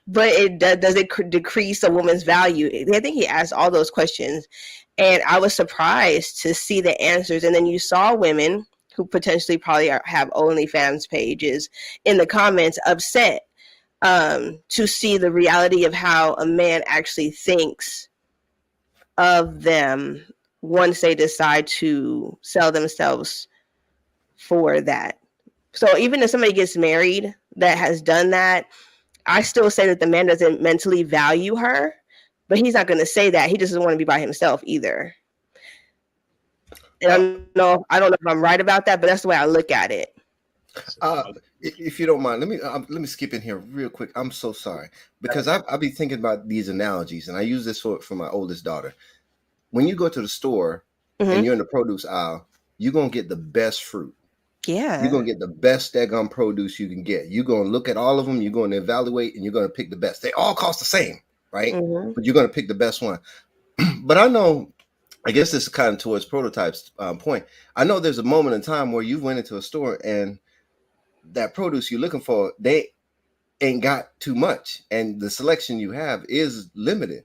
But does it decrease a woman's value? I think he asked all those questions. And I was surprised to see the answers. And then you saw women who potentially probably have OnlyFans pages in the comments upset to see the reality of how a man actually thinks of them once they decide to sell themselves for that. So even if somebody gets married that has done that, I still say that the man doesn't mentally value her, but he's not going to say that. He just doesn't want to be by himself either. And I don't know if I'm right about that, but that's the way I look at it. If you don't mind, let me skip in here real quick. I'm so sorry, because I'll be thinking about these analogies, and I use this for my oldest daughter. When you go to the store and you're in the produce aisle, you're gonna get the best fruit. Yeah, you're gonna get the best daggone produce you can get. You're gonna look at all of them. You're going to evaluate, and you're gonna pick the best. They all cost the same, right? But you're gonna pick the best one. But I know. I guess this is kind of towards Prototype's point. I know there's a moment in time where you went into a store and that produce you're looking for, they ain't got too much, and the selection you have is limited,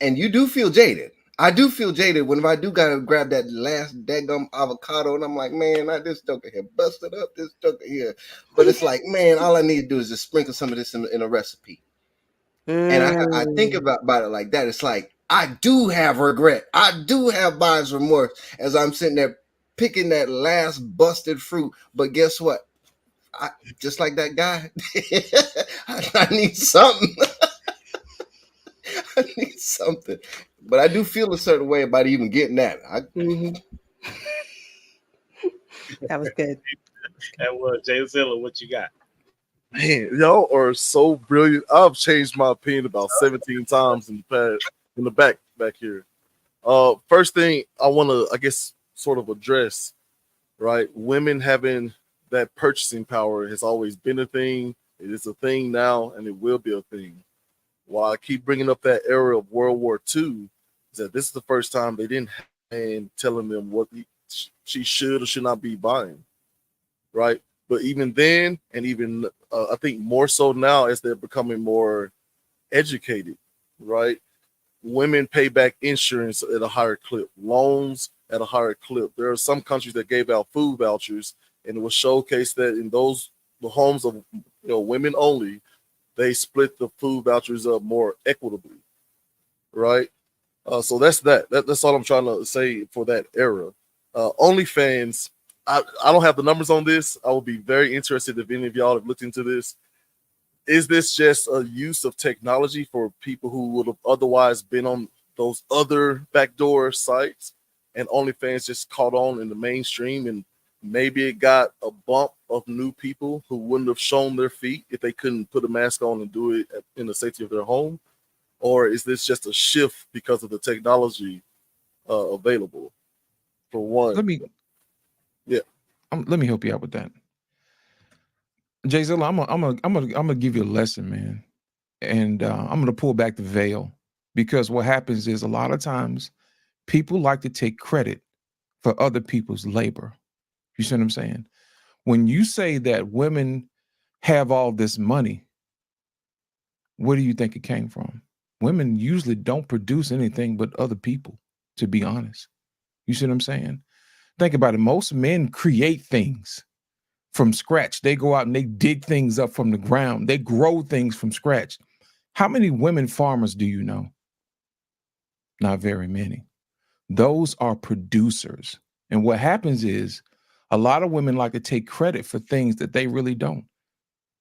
and you do feel jaded. I do feel jaded whenever I do gotta grab that last daggum avocado, and I'm like, man, this joker here busted up, this joker here. But it's like, man, all I need to do is just sprinkle some of this in a recipe. And I think about it like that. It's like, I do have regret. I do have buyer's remorse as I'm sitting there picking that last busted fruit. But guess what? Just like that guy, I need something. I need something. But I do feel a certain way about even getting that. That was good. That was Jay Zilla. What you got? Man, y'all are so brilliant. I've changed my opinion about 17 times in the back here. First thing I want to, I guess, sort of address, right? Women having that purchasing power has always been a thing. It is a thing now, and it will be a thing. Why I keep bringing up that era of World War II is that this is the first time they didn't have a man telling them what she should or should not be buying, right? But even then, and even I think more so now as they're becoming more educated, right? Women pay back insurance at a higher clip, loans at a higher clip. There are some countries that gave out food vouchers, and it was showcased that in the homes of women only, they split the food vouchers up more equitably, right? So that's that. That's all I'm trying to say for that era. OnlyFans, I don't have the numbers on this. I would be very interested if any of y'all have looked into this. Is this just a use of technology for people who would have otherwise been on those other backdoor sites, and OnlyFans just caught on in the mainstream, and maybe it got a bump of new people who wouldn't have shown their feet if they couldn't put a mask on and do it in the safety of their home? Or is this just a shift because of the technology available? For one, Let me help you out with that. Jay Zilla, I'm gonna give you a lesson, man, and I'm gonna pull back the veil, because what happens is a lot of times people like to take credit for other people's labor. You see what I'm saying? When you say that women have all this money, where do you think it came from? Women usually don't produce anything but other people, to be honest. You see what I'm saying? Think about it. Most men create things from scratch. They go out and they dig things up from the ground. They grow things from scratch. How many women farmers do you know? Not very many. Those are producers. And what happens is a lot of women like to take credit for things that they really don't.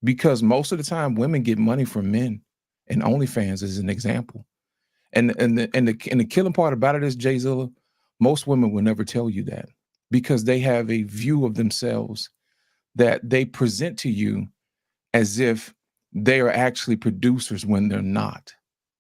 Because most of the time women get money from men, and OnlyFans is an example. And the killing part about it is, Jay Zilla, most women will never tell you that, because they have a view of themselves that they present to you as if they are actually producers when they're not.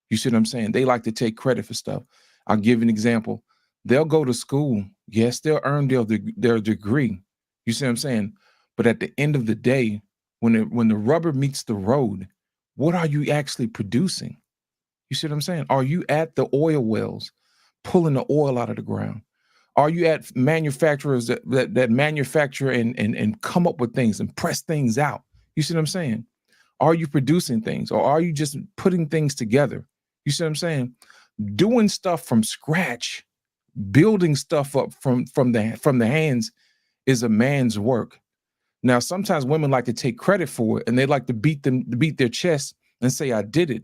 You see what I'm saying? They like to take credit for stuff. I'll give you an example. They'll go to school. Yes, they'll earn their degree. You see what I'm saying? But at the end of the day, when the rubber meets the road, what are you actually producing? You see what I'm saying? Are you at the oil wells pulling the oil out of the ground? Are you at manufacturers that manufacture and come up with things and press things out? You see what I'm saying? Are you producing things, or are you just putting things together? You see what I'm saying? Doing stuff from scratch, building stuff up from the hands is a man's work. Now, sometimes women like to take credit for it, and they like to beat their chest and say, I did it.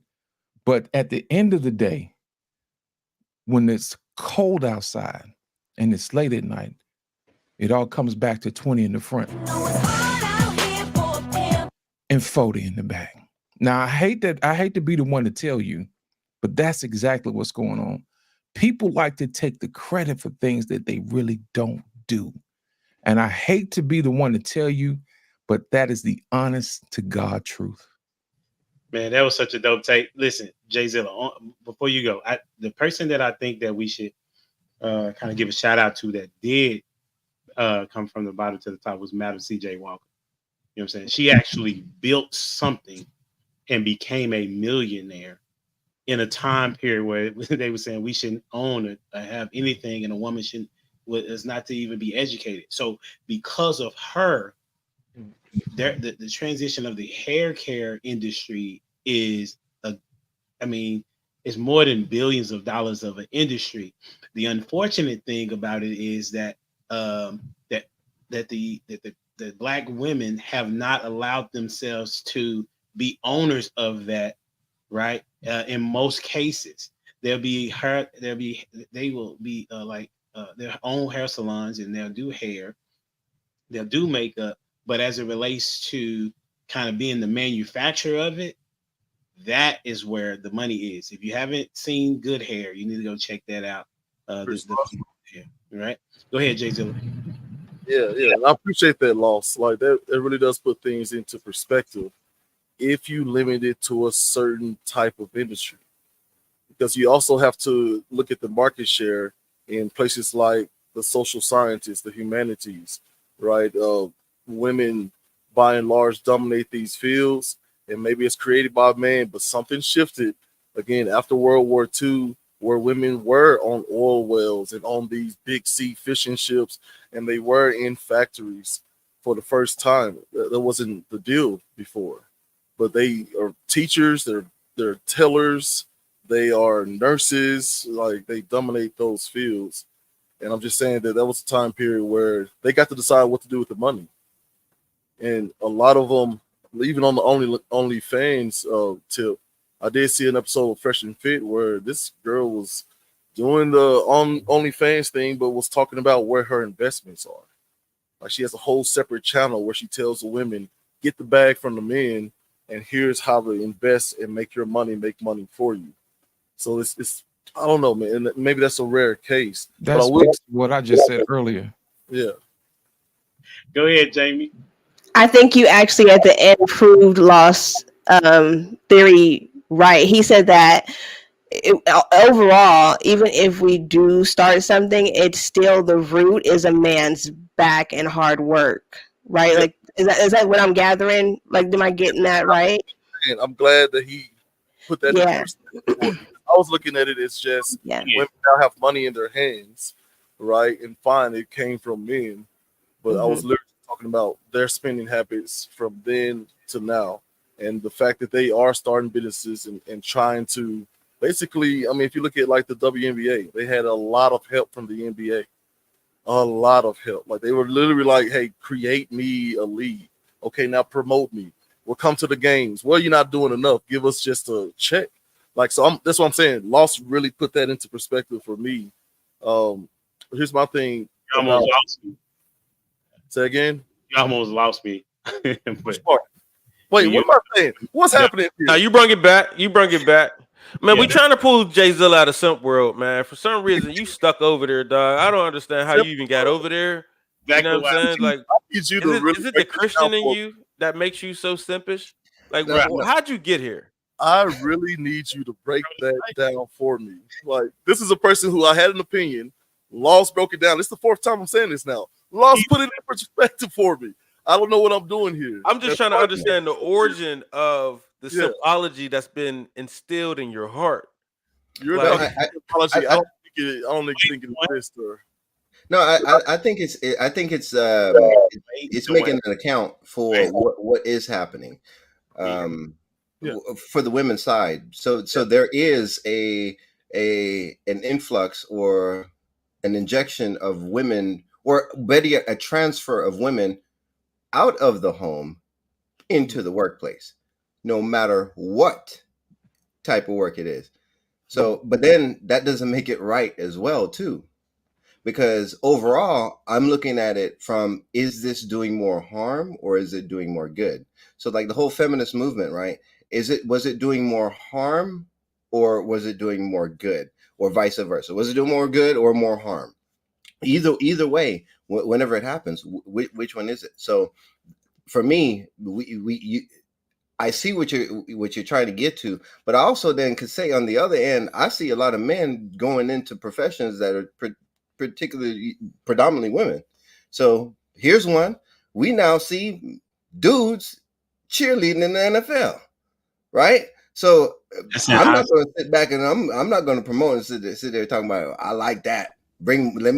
But at the end of the day, when it's cold outside and it's late at night, it all comes back to 20 in the front and 40 in the back. Now, I hate to be the one to tell you, but that's exactly what's going on. People like to take the credit for things that they really don't do. And I hate to be the one to tell you, but that is the honest to God truth. Man, that was such a dope take. Listen, Jay Zilla, before you go, the person that I think that we should kind of give a shout out to that did come from the bottom to the top was Madam C.J. Walker. You know what I'm saying? She actually built something and became a millionaire in a time period where they were saying we shouldn't own or have anything, and a woman is not to even be educated. So because of her, the transition of the hair care industry is it's more than billions of dollars of an industry. The unfortunate thing about it is that the Black women have not allowed themselves to be owners of that, right? In most cases, they will be their own hair salons, and they'll do hair, they'll do makeup, but as it relates to kind of being the manufacturer of it, that is where the money is. If you haven't seen Good Hair, you need to go check that out. Right? Go ahead, Jay Zilla. Yeah. And I appreciate that loss. Like that, it really does put things into perspective if you limit it to a certain type of industry. Because you also have to look at the market share in places like the social sciences, the humanities, right? Women, by and large, dominate these fields, and maybe it's created by man, but something shifted again after World War II, where women were on oil wells and on these big sea fishing ships, and they were in factories for the first time. That wasn't the deal before, but they are teachers, they're tellers, they are nurses, like they dominate those fields. And I'm just saying that was a time period where they got to decide what to do with the money. And a lot of them, even on the OnlyFans tip, I did see an episode of Fresh and Fit where this girl was doing the OnlyFans thing, but was talking about where her investments are. Like she has a whole separate channel where she tells the women, get the bag from the men, and here's how to invest and make make money for you. So it's I don't know, man. And maybe that's a rare case. That speaks to what I just said earlier. Yeah. Go ahead, Jamie. I think you actually at the end proved Lost theory right. He said that overall, even if we do start something, it's still the root is a man's back and hard work, right? Yeah. Like, is that what I'm gathering? Like, am I getting that right? And I'm glad that he put that Yeah. in perspective for me. I was looking at it as just Yeah. women now have money in their hands, right? And fine, it came from men, but I was literally talking about their spending habits from then to now, and the fact that they are starting businesses and trying to basically, I mean, if you look at like the WNBA, they had a lot of help from the NBA, a lot of help. Like they were literally like, "Hey, create me a league. Okay, now promote me. We'll come to the games. Well, you're not doing enough. Give us just a check." Like, so that's what I'm saying. Lost really put that into perspective for me. Here's my thing. You almost lost me. Say again. You almost lost me. But Wait, you- what am I saying? What's happening here? Now you bring it back. You bring it back. Man, Yeah. we trying to pull Jay Zilla out of Simp World, man. For some reason, you stuck over there, dog. I don't understand how you even got over there. You know what I'm saying? Like, I need you to really is it the break this Christian down in for me. you that makes you so simpish? Like, Right. how'd you get here? I really need you to break that down for me. Like, this is a person who I had an opinion. Lost broke it down. This is the fourth time I'm saying this now. Lost put it in perspective for me. I don't know what I'm doing here. I'm just That's trying to why- understand the origin of the Yeah. symbology that's been instilled in your heart. You're Like- not apology. I don't think it exists, or No, I think it's it's making an account for what is happening Yeah. for the women's side. So there is an influx or an injection of women, or better yet, a transfer of women out of the home into the workplace, no matter what type of work it is. So, but then that doesn't make it right as well, too. Because overall, I'm looking at it from, is this doing more harm or is it doing more good? So like the whole feminist movement, right? Was it doing more harm or was it doing more good, or vice versa? Was it doing more good or more harm? Either way, whenever it happens, which one is it? So for me, I see what you're trying to get to, but I also then could say on the other end, I see a lot of men going into professions that are predominantly women. So here's one. We now see dudes cheerleading in the NFL, right? So I'm not going to sit back and I'm not going to promote and sit there talking about, I like that.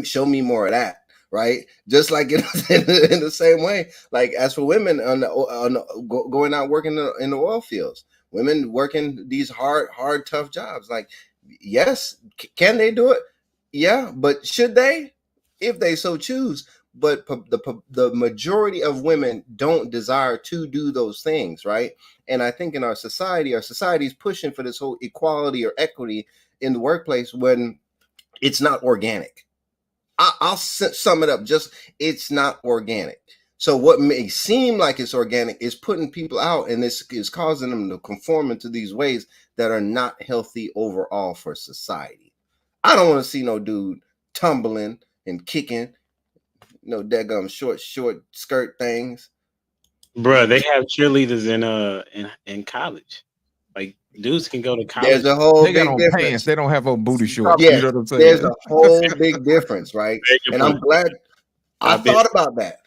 Show me more of that, right? Just like in the same way, like as for women going out working in the oil fields, women working these hard, tough jobs. Like, yes, can they do it? Yeah, but should they? If they so choose. But the majority of women don't desire to do those things, right? And I think in our society is pushing for this whole equality or equity in the workplace when it's not organic. I'll sum it up. Just, it's not organic. So what may seem like it's organic is putting people out, and this is causing them to conform into these ways that are not healthy overall for society. I don't want to see no dude tumbling and kicking, no daggum short skirt things. Bruh, they have cheerleaders in college. Like, dudes can go to college. There's a whole They got big on difference. pants. They don't have on booty shorts. Yes, You know what I'm saying? there's a whole big difference, right? Very And I'm good glad I I bet. thought about that.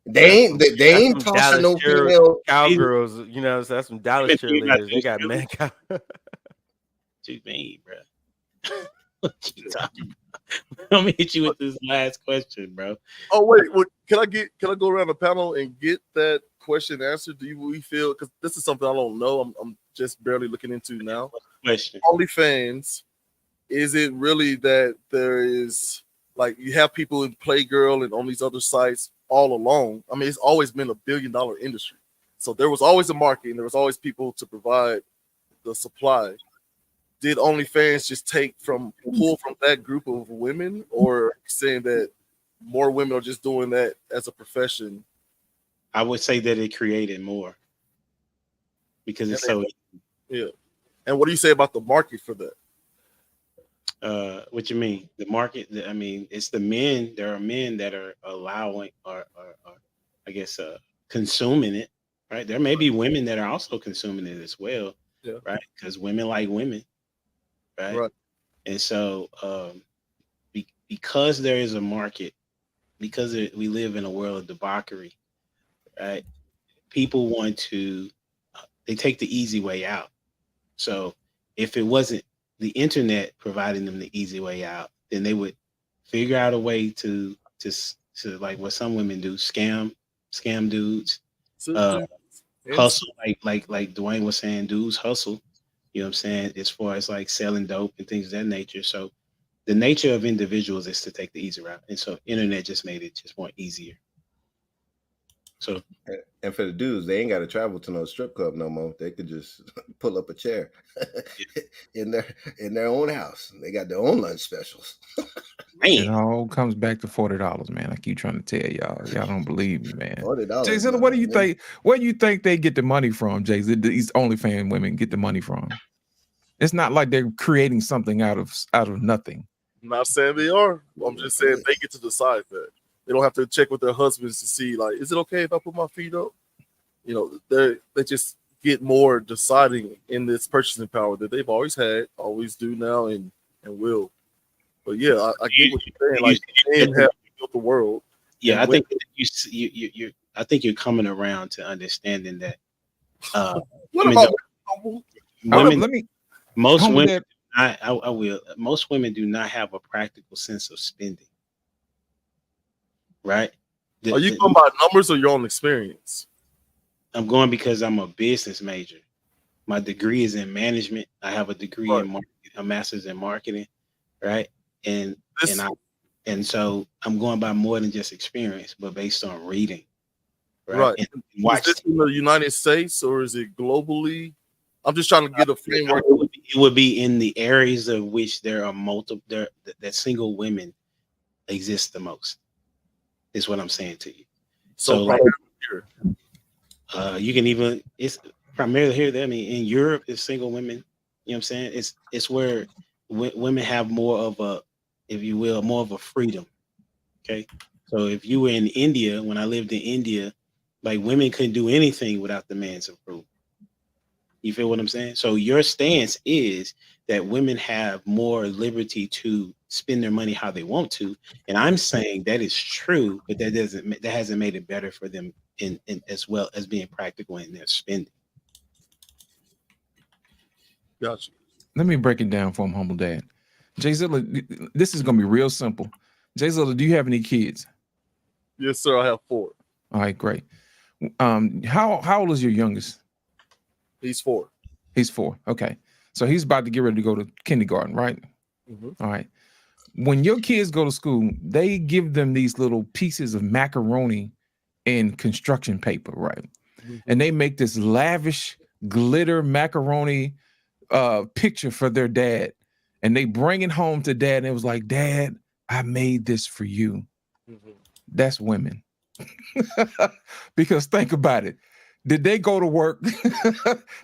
They ain't Some tossing no Dallas female. cowgirls. You know, so that's some Dallas Even though you're not cheerleaders. They got cheerleaders. man cow. What you mean, bro? What you talking about? Let me hit you with this last question, bro. Oh wait, can I go around the panel and get that question answered? We feel, because this is something I don't know. I'm just barely looking into now. Question. OnlyFans, is it really that there is, like, you have people in Playgirl and on these other sites all along? I mean, it's always been a $1 billion industry, so there was always a market and there was always people to provide the supply. Did OnlyFans just pull from that group of women, or saying that more women are just doing that as a profession? I would say that it created more because it's so. Yeah. And what do you say about the market for that? What you mean? The market? I mean, it's the men. There are men that are allowing or I guess consuming it, right? There may be women that are also consuming it as well, Yeah. right? Because women like women, right? Right. And so, because there is a market, because we live in a world of debauchery, right? People want to, they take the easy way out. So if it wasn't the internet providing them the easy way out, then they would figure out a way to like what some women do, scam dudes, So, uh, dude, hustle, like Dwayne was saying, dudes hustle. You know what I'm saying? As far as like selling dope and things of that nature. So the nature of individuals is to take the easy route, and so internet just made it just more easier. So And for the dudes, they ain't got to travel to no strip club no more. They could just pull up a chair in their own house. They got their own lunch specials. It man, all comes back to $40, man. I keep trying to tell y'all. Y'all don't believe me, man. $40. Jason, what do you think? Where do you think they get the money from, Jason? These OnlyFans women get the money from. It's not like they're creating something out of nothing. I'm not saying they are. I'm just saying they get to decide that. They don't have to check with their husbands to see, like, is it okay if I put my feet up? You know, they just get more deciding in this purchasing power that they've always had, always do now, and will. But yeah, I get what you're saying. Like, men have built the world. yeah, I and think you I think you're coming around to understanding that What women about women, Let me. most Humble women, Dad, I will. Most women do not have a practical sense of spending, right? are you going by numbers or your own experience? I'm going because I'm a business major. My degree is in management. I have a degree Right. in marketing, a master's in marketing, right? And This, and so I'm going by more than just experience, but based on reading, right? right. And Is watch. this in the United States or is it globally? I'm just trying to get a framework. It would be in the areas of which there are multiple that single women exist the most. Is what I'm saying to you. So like here. you can even it's primarily here. I mean, in Europe, it's single women. You know what I'm saying? It's where women have more of a, if you will, more of a freedom. Okay, so if you were in India, when I lived in India, like women couldn't do anything without the man's approval. You feel what I'm saying? So your stance is that women have more liberty to spend their money how they want to, and I'm saying that is true, but that hasn't made it better for them in as well as being practical in their spending. Gotcha. let me break it down for him, Humble Dad. Jay Zilla, this is gonna be real simple. Jay Zilla, do you have any kids? Yes, sir. I have 4. All right, great. How old is your youngest? He's 4. He's 4. Okay, so he's about to get ready to go to kindergarten, right? Mhm. All right. When your kids go to school, they give them these little pieces of macaroni in construction paper, right? Mhm. And they make this lavish glitter macaroni picture for their dad, and they bring it home to dad, and it was like, Dad, I made this for you. Mhm. That's women. Because think about it. Did they go to work?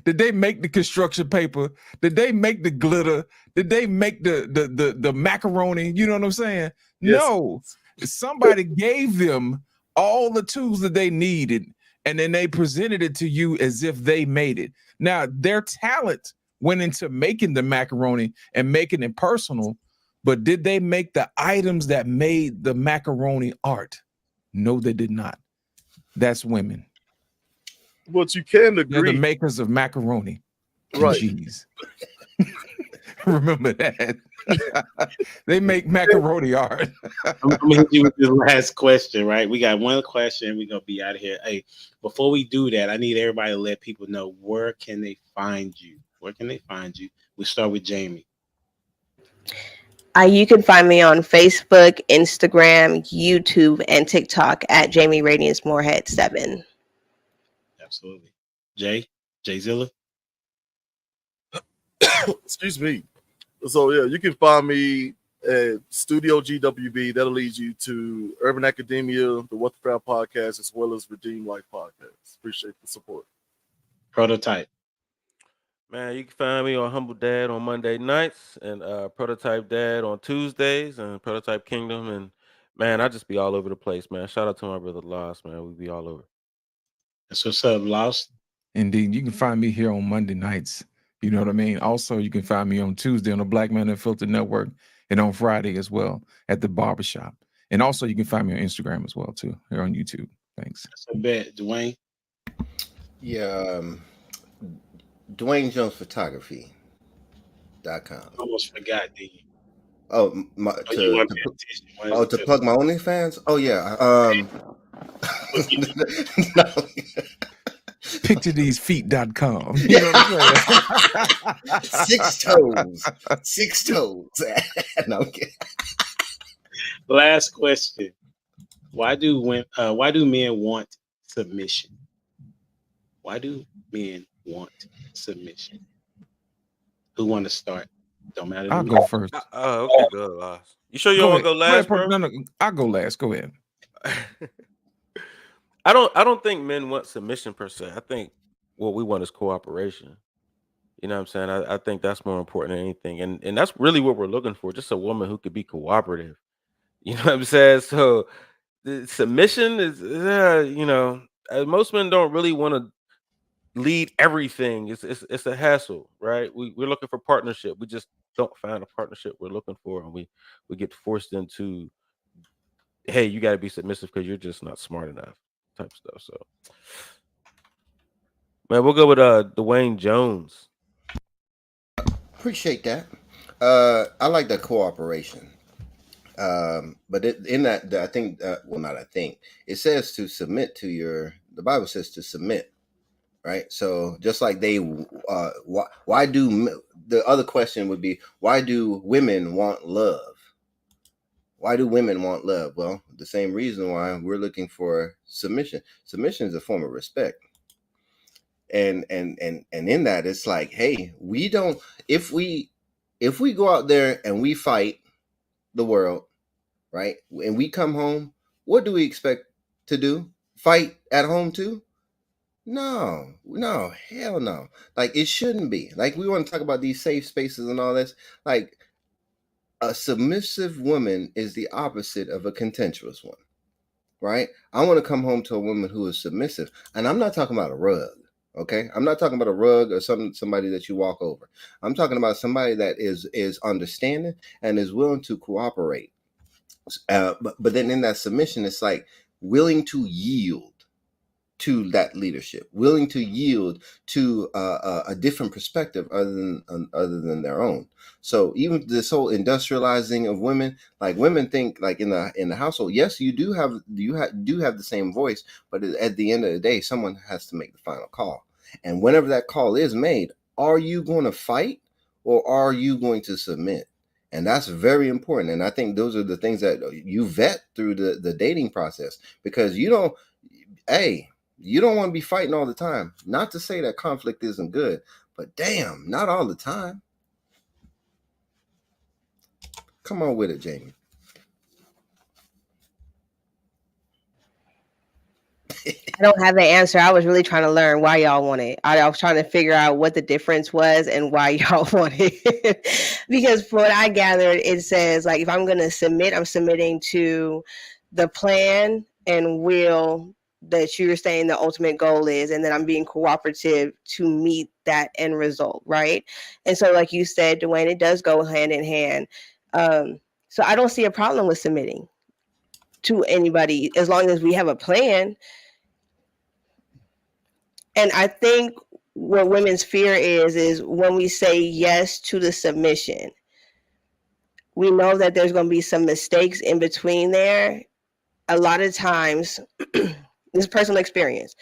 Did they make the construction paper? Did they make the glitter? Did they make the macaroni? You know what I'm saying? Yes. No. Somebody gave them all the tools that they needed, and then they presented it to you as if they made it. Now, their talent went into making the macaroni and making it personal, but did they make the items that made the macaroni art? No, they did not. That's women. But you can They're the agree, makers of macaroni and right? cheese. Remember that. They make macaroni art. I'm gonna hit you with this last question, right? We got one question. We're gonna be out of here. Hey, before we do that, I need everybody to let people know where can they find you. Where can they find you? We'll start with Jamie. You can find me on Facebook, Instagram, YouTube, and TikTok at Jamie Radiance Moorhead 7. Absolutely. Jay Zilla. Excuse me. So yeah, you can find me at Studio GWB. That'll lead you to Urban Academia, the What the Crowd podcast, as well as Redeem Life podcast. Appreciate the support. Prototype. Man, you can find me on Humble Dad on Monday nights and Prototype Dad on Tuesdays and Prototype Kingdom. And man, I just be all over the place, man. Shout out to my brother Lost, man. We be all over. That's what's up, Lost. Indeed, you can find me here on Monday nights. You know what I mean? Also, you can find me on Tuesday on the Black Man Unfiltered Network and on Friday as well at the barbershop. And also, you can find me on Instagram as well, too, here on YouTube. Thanks. That's a bet, Dwayne. Yeah, Dwayne Jones Photography.com. Almost forgot, did you? Oh, You want to pay attention. to plug my OnlyFans? Oh yeah. No. PictureTheseFeet.com. You know what I'm saying? 6 toes. No, I'm kidding. Last question. Why do men want submission? Why do men want submission? Who want to start? Don't matter to I'll me. go first. Okay, good, Lost. You sure you don't want to go last, bro? No, I'll go last. Go ahead. I don't think men want submission per se. I think what we want is cooperation. You know what I'm saying? I think that's more important than anything. And that's really what we're looking for, just a woman who could be cooperative. You know what I'm saying? So the submission is most men don't really want to lead everything. It's a hassle, right? We're looking for partnership. We just don't find a partnership we're looking for, and we get forced into, hey, you got to be submissive because you're just not smart enough type stuff. So man, we'll go with Dwayne Jones. Appreciate that. I like the cooperation. But in that, I think, not I think, it says to submit to the Bible says to submit, right? So just like why do, the other question would be, why do women want love? Why do women want love? Well, the same reason why we're looking for submission. Submission is a form of respect. And in that, it's like, hey, we don't, if we go out there and we fight the world, right? And we come home, what do we expect to do? Fight at home too? No, hell no. Like, it shouldn't be. Like, we want to talk about these safe spaces and all this. Like, a submissive woman is the opposite of a contentious one, right? I want to come home to a woman who is submissive. And I'm not talking about a rug, okay? I'm not talking about a rug or somebody that you walk over. I'm talking about somebody that is understanding and is willing to cooperate. But then in that submission, it's like willing to yield to that leadership, willing to yield to a different perspective other than their own. So even this whole industrializing of women, like, women think, like, in the household, yes, you do have the same voice, but at the end of the day, someone has to make the final call. And whenever that call is made, are you going to fight or are you going to submit? And that's very important. And I think those are the things that you vet through the dating process, because you don't want to be fighting all the time. Not to say that conflict isn't good, but damn, not all the time. Come on with it, Jamie. I don't have the answer. I was really trying to learn why y'all want it. I was trying to figure out what the difference was and why y'all want it. Because from what I gathered, it says, like, if I'm going to submit, I'm submitting to the plan and will that you're saying the ultimate goal is, and then I'm being cooperative to meet that end result, right? And so, like you said, Dwayne, it does go hand in hand. So I don't see a problem with submitting to anybody as long as we have a plan. And I think what women's fear is when we say yes to the submission, we know that there's going to be some mistakes in between there. A lot of times, this is personal experience,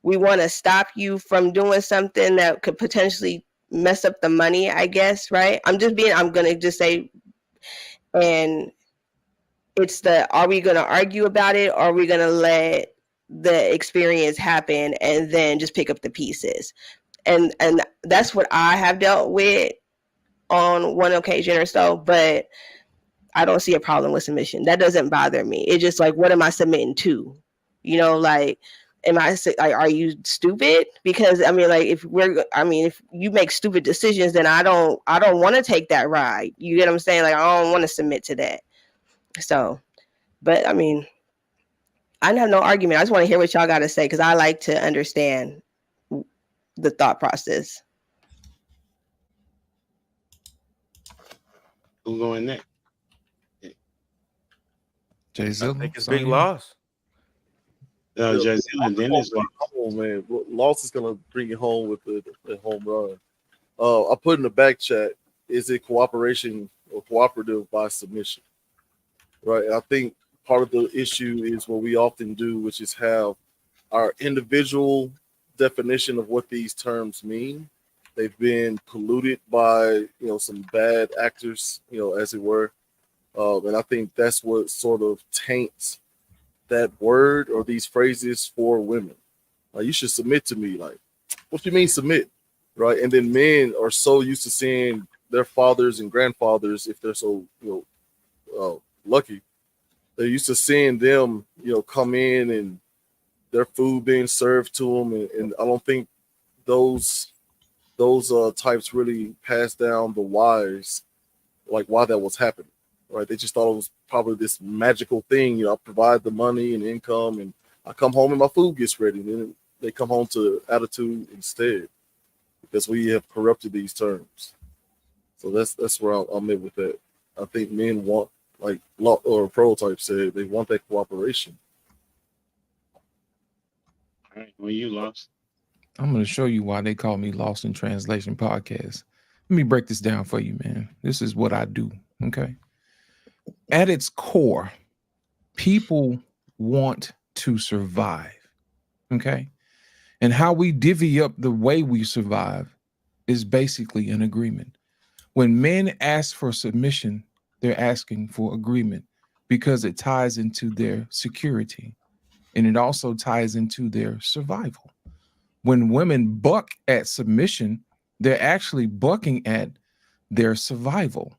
we want to stop you from doing something that could potentially mess up the money, I guess, right? I'm going to just say, and it's are we going to argue about it, or are we going to let the experience happen and then just pick up the pieces? And that's what I have dealt with on one occasion or so, but I don't see a problem with submission. That doesn't bother me. It's just like, what am I submitting to? You know, like, are you stupid? Because I mean, like, if you make stupid decisions, then I don't want to take that ride. You get what I'm saying? Like, I don't want to submit to that. So, but I mean, I have no argument. I just want to hear what y'all got to say, because I like to understand the thought process. Who going next? Jay I Zilla, think it's it's on big you. loss. Jay-Z and Dennis. Come on, man. Loss is gonna bring it home with the home run. I put in the back chat, is it cooperation or cooperative by submission? Right. And I think part of the issue is what we often do, which is have our individual definition of what these terms mean. They've been polluted by some bad actors, as it were. And I think that's what sort of taints that word or these phrases for women. Like, you should submit to me. Like, what do you mean submit? Right. And then men are so used to seeing their fathers and grandfathers, if they're so lucky, they're used to seeing them come in and their food being served to them, and I don't think those types really pass down the whys, like why that was happening. Right. They just thought it was probably this magical thing. I provide the money and income, and I come home and my food gets ready. And then they come home to attitude instead, because we have corrupted these terms. So that's where I'm at with that. I think men want, like Prototype said, they want that cooperation. All right, well, you lost. I'm going to show you why they call me Lost in Translation Podcast. Let me break this down for you, man. This is what I do, okay? At its core, people want to survive, okay? And how we divvy up the way we survive is basically an agreement. When men ask for submission, they're asking for agreement, because it ties into their security, and it also ties into their survival. When women buck at submission, they're actually bucking at their survival.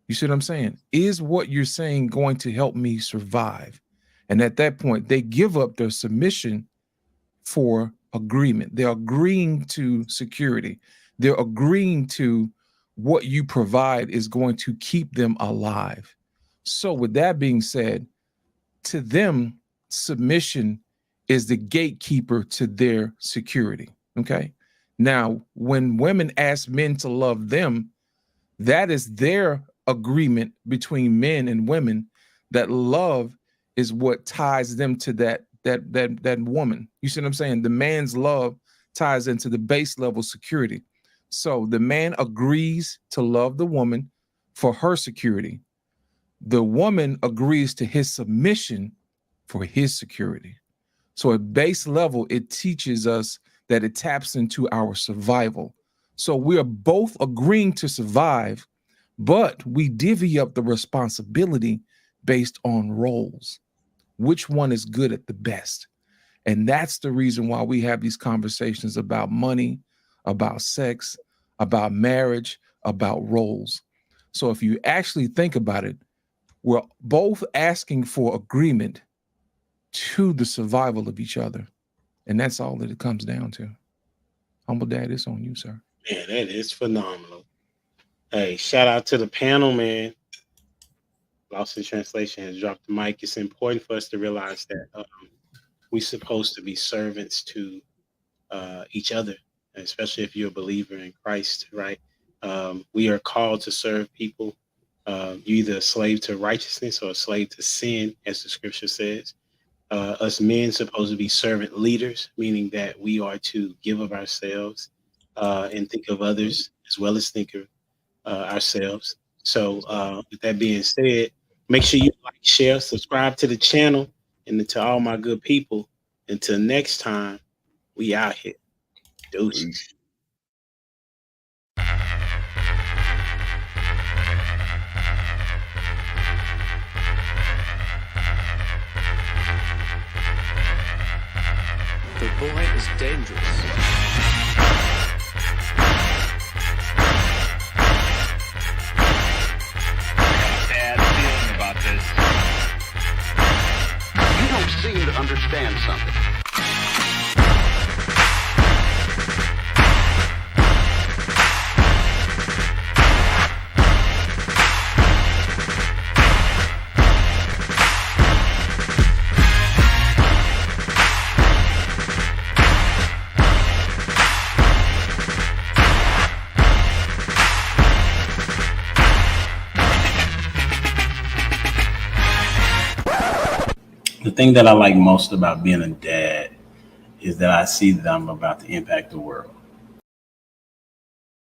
You see what I'm saying? Is what you're saying going to help me survive? And at that point, they give up their submission for agreement. They're agreeing to security. They're agreeing to what you provide is going to keep them alive. So with that being said, to them, submission is the gatekeeper to their security. Okay. Now, when women ask men to love them, that is their agreement between men and women, that love is what ties them to that woman. You see what I'm saying? The man's love ties into the base level security. So the man agrees to love the woman for her security. The woman agrees to his submission for his security. So at base level, it teaches us that it taps into our survival. So we are both agreeing to survive, but we divvy up the responsibility based on roles. Which one is good at the best? And that's the reason why we have these conversations about money, about sex, about marriage, about roles. So if you actually think about it, we're both asking for agreement to the survival of each other. And that's all that it comes down to. Humble Dad, it's on you, sir. Man, that is phenomenal. Hey, shout out to the panel, man. Lost in Translation has dropped the mic. It's important for us to realize that we're supposed to be servants to each other, especially if you're a believer in Christ, right? We are called to serve people. You're either a slave to righteousness or a slave to sin, as the scripture says. Us men supposed to be servant leaders, meaning that we are to give of ourselves and think of others as well as think of ourselves. So with that being said, make sure you like, share, subscribe to the channel, and to all my good people. Until next time, we out here. Deuces. The boy is dangerous. Bad feeling about this. You don't seem to understand something. thing that I like most about being a dad is that I see that I'm about to impact the world.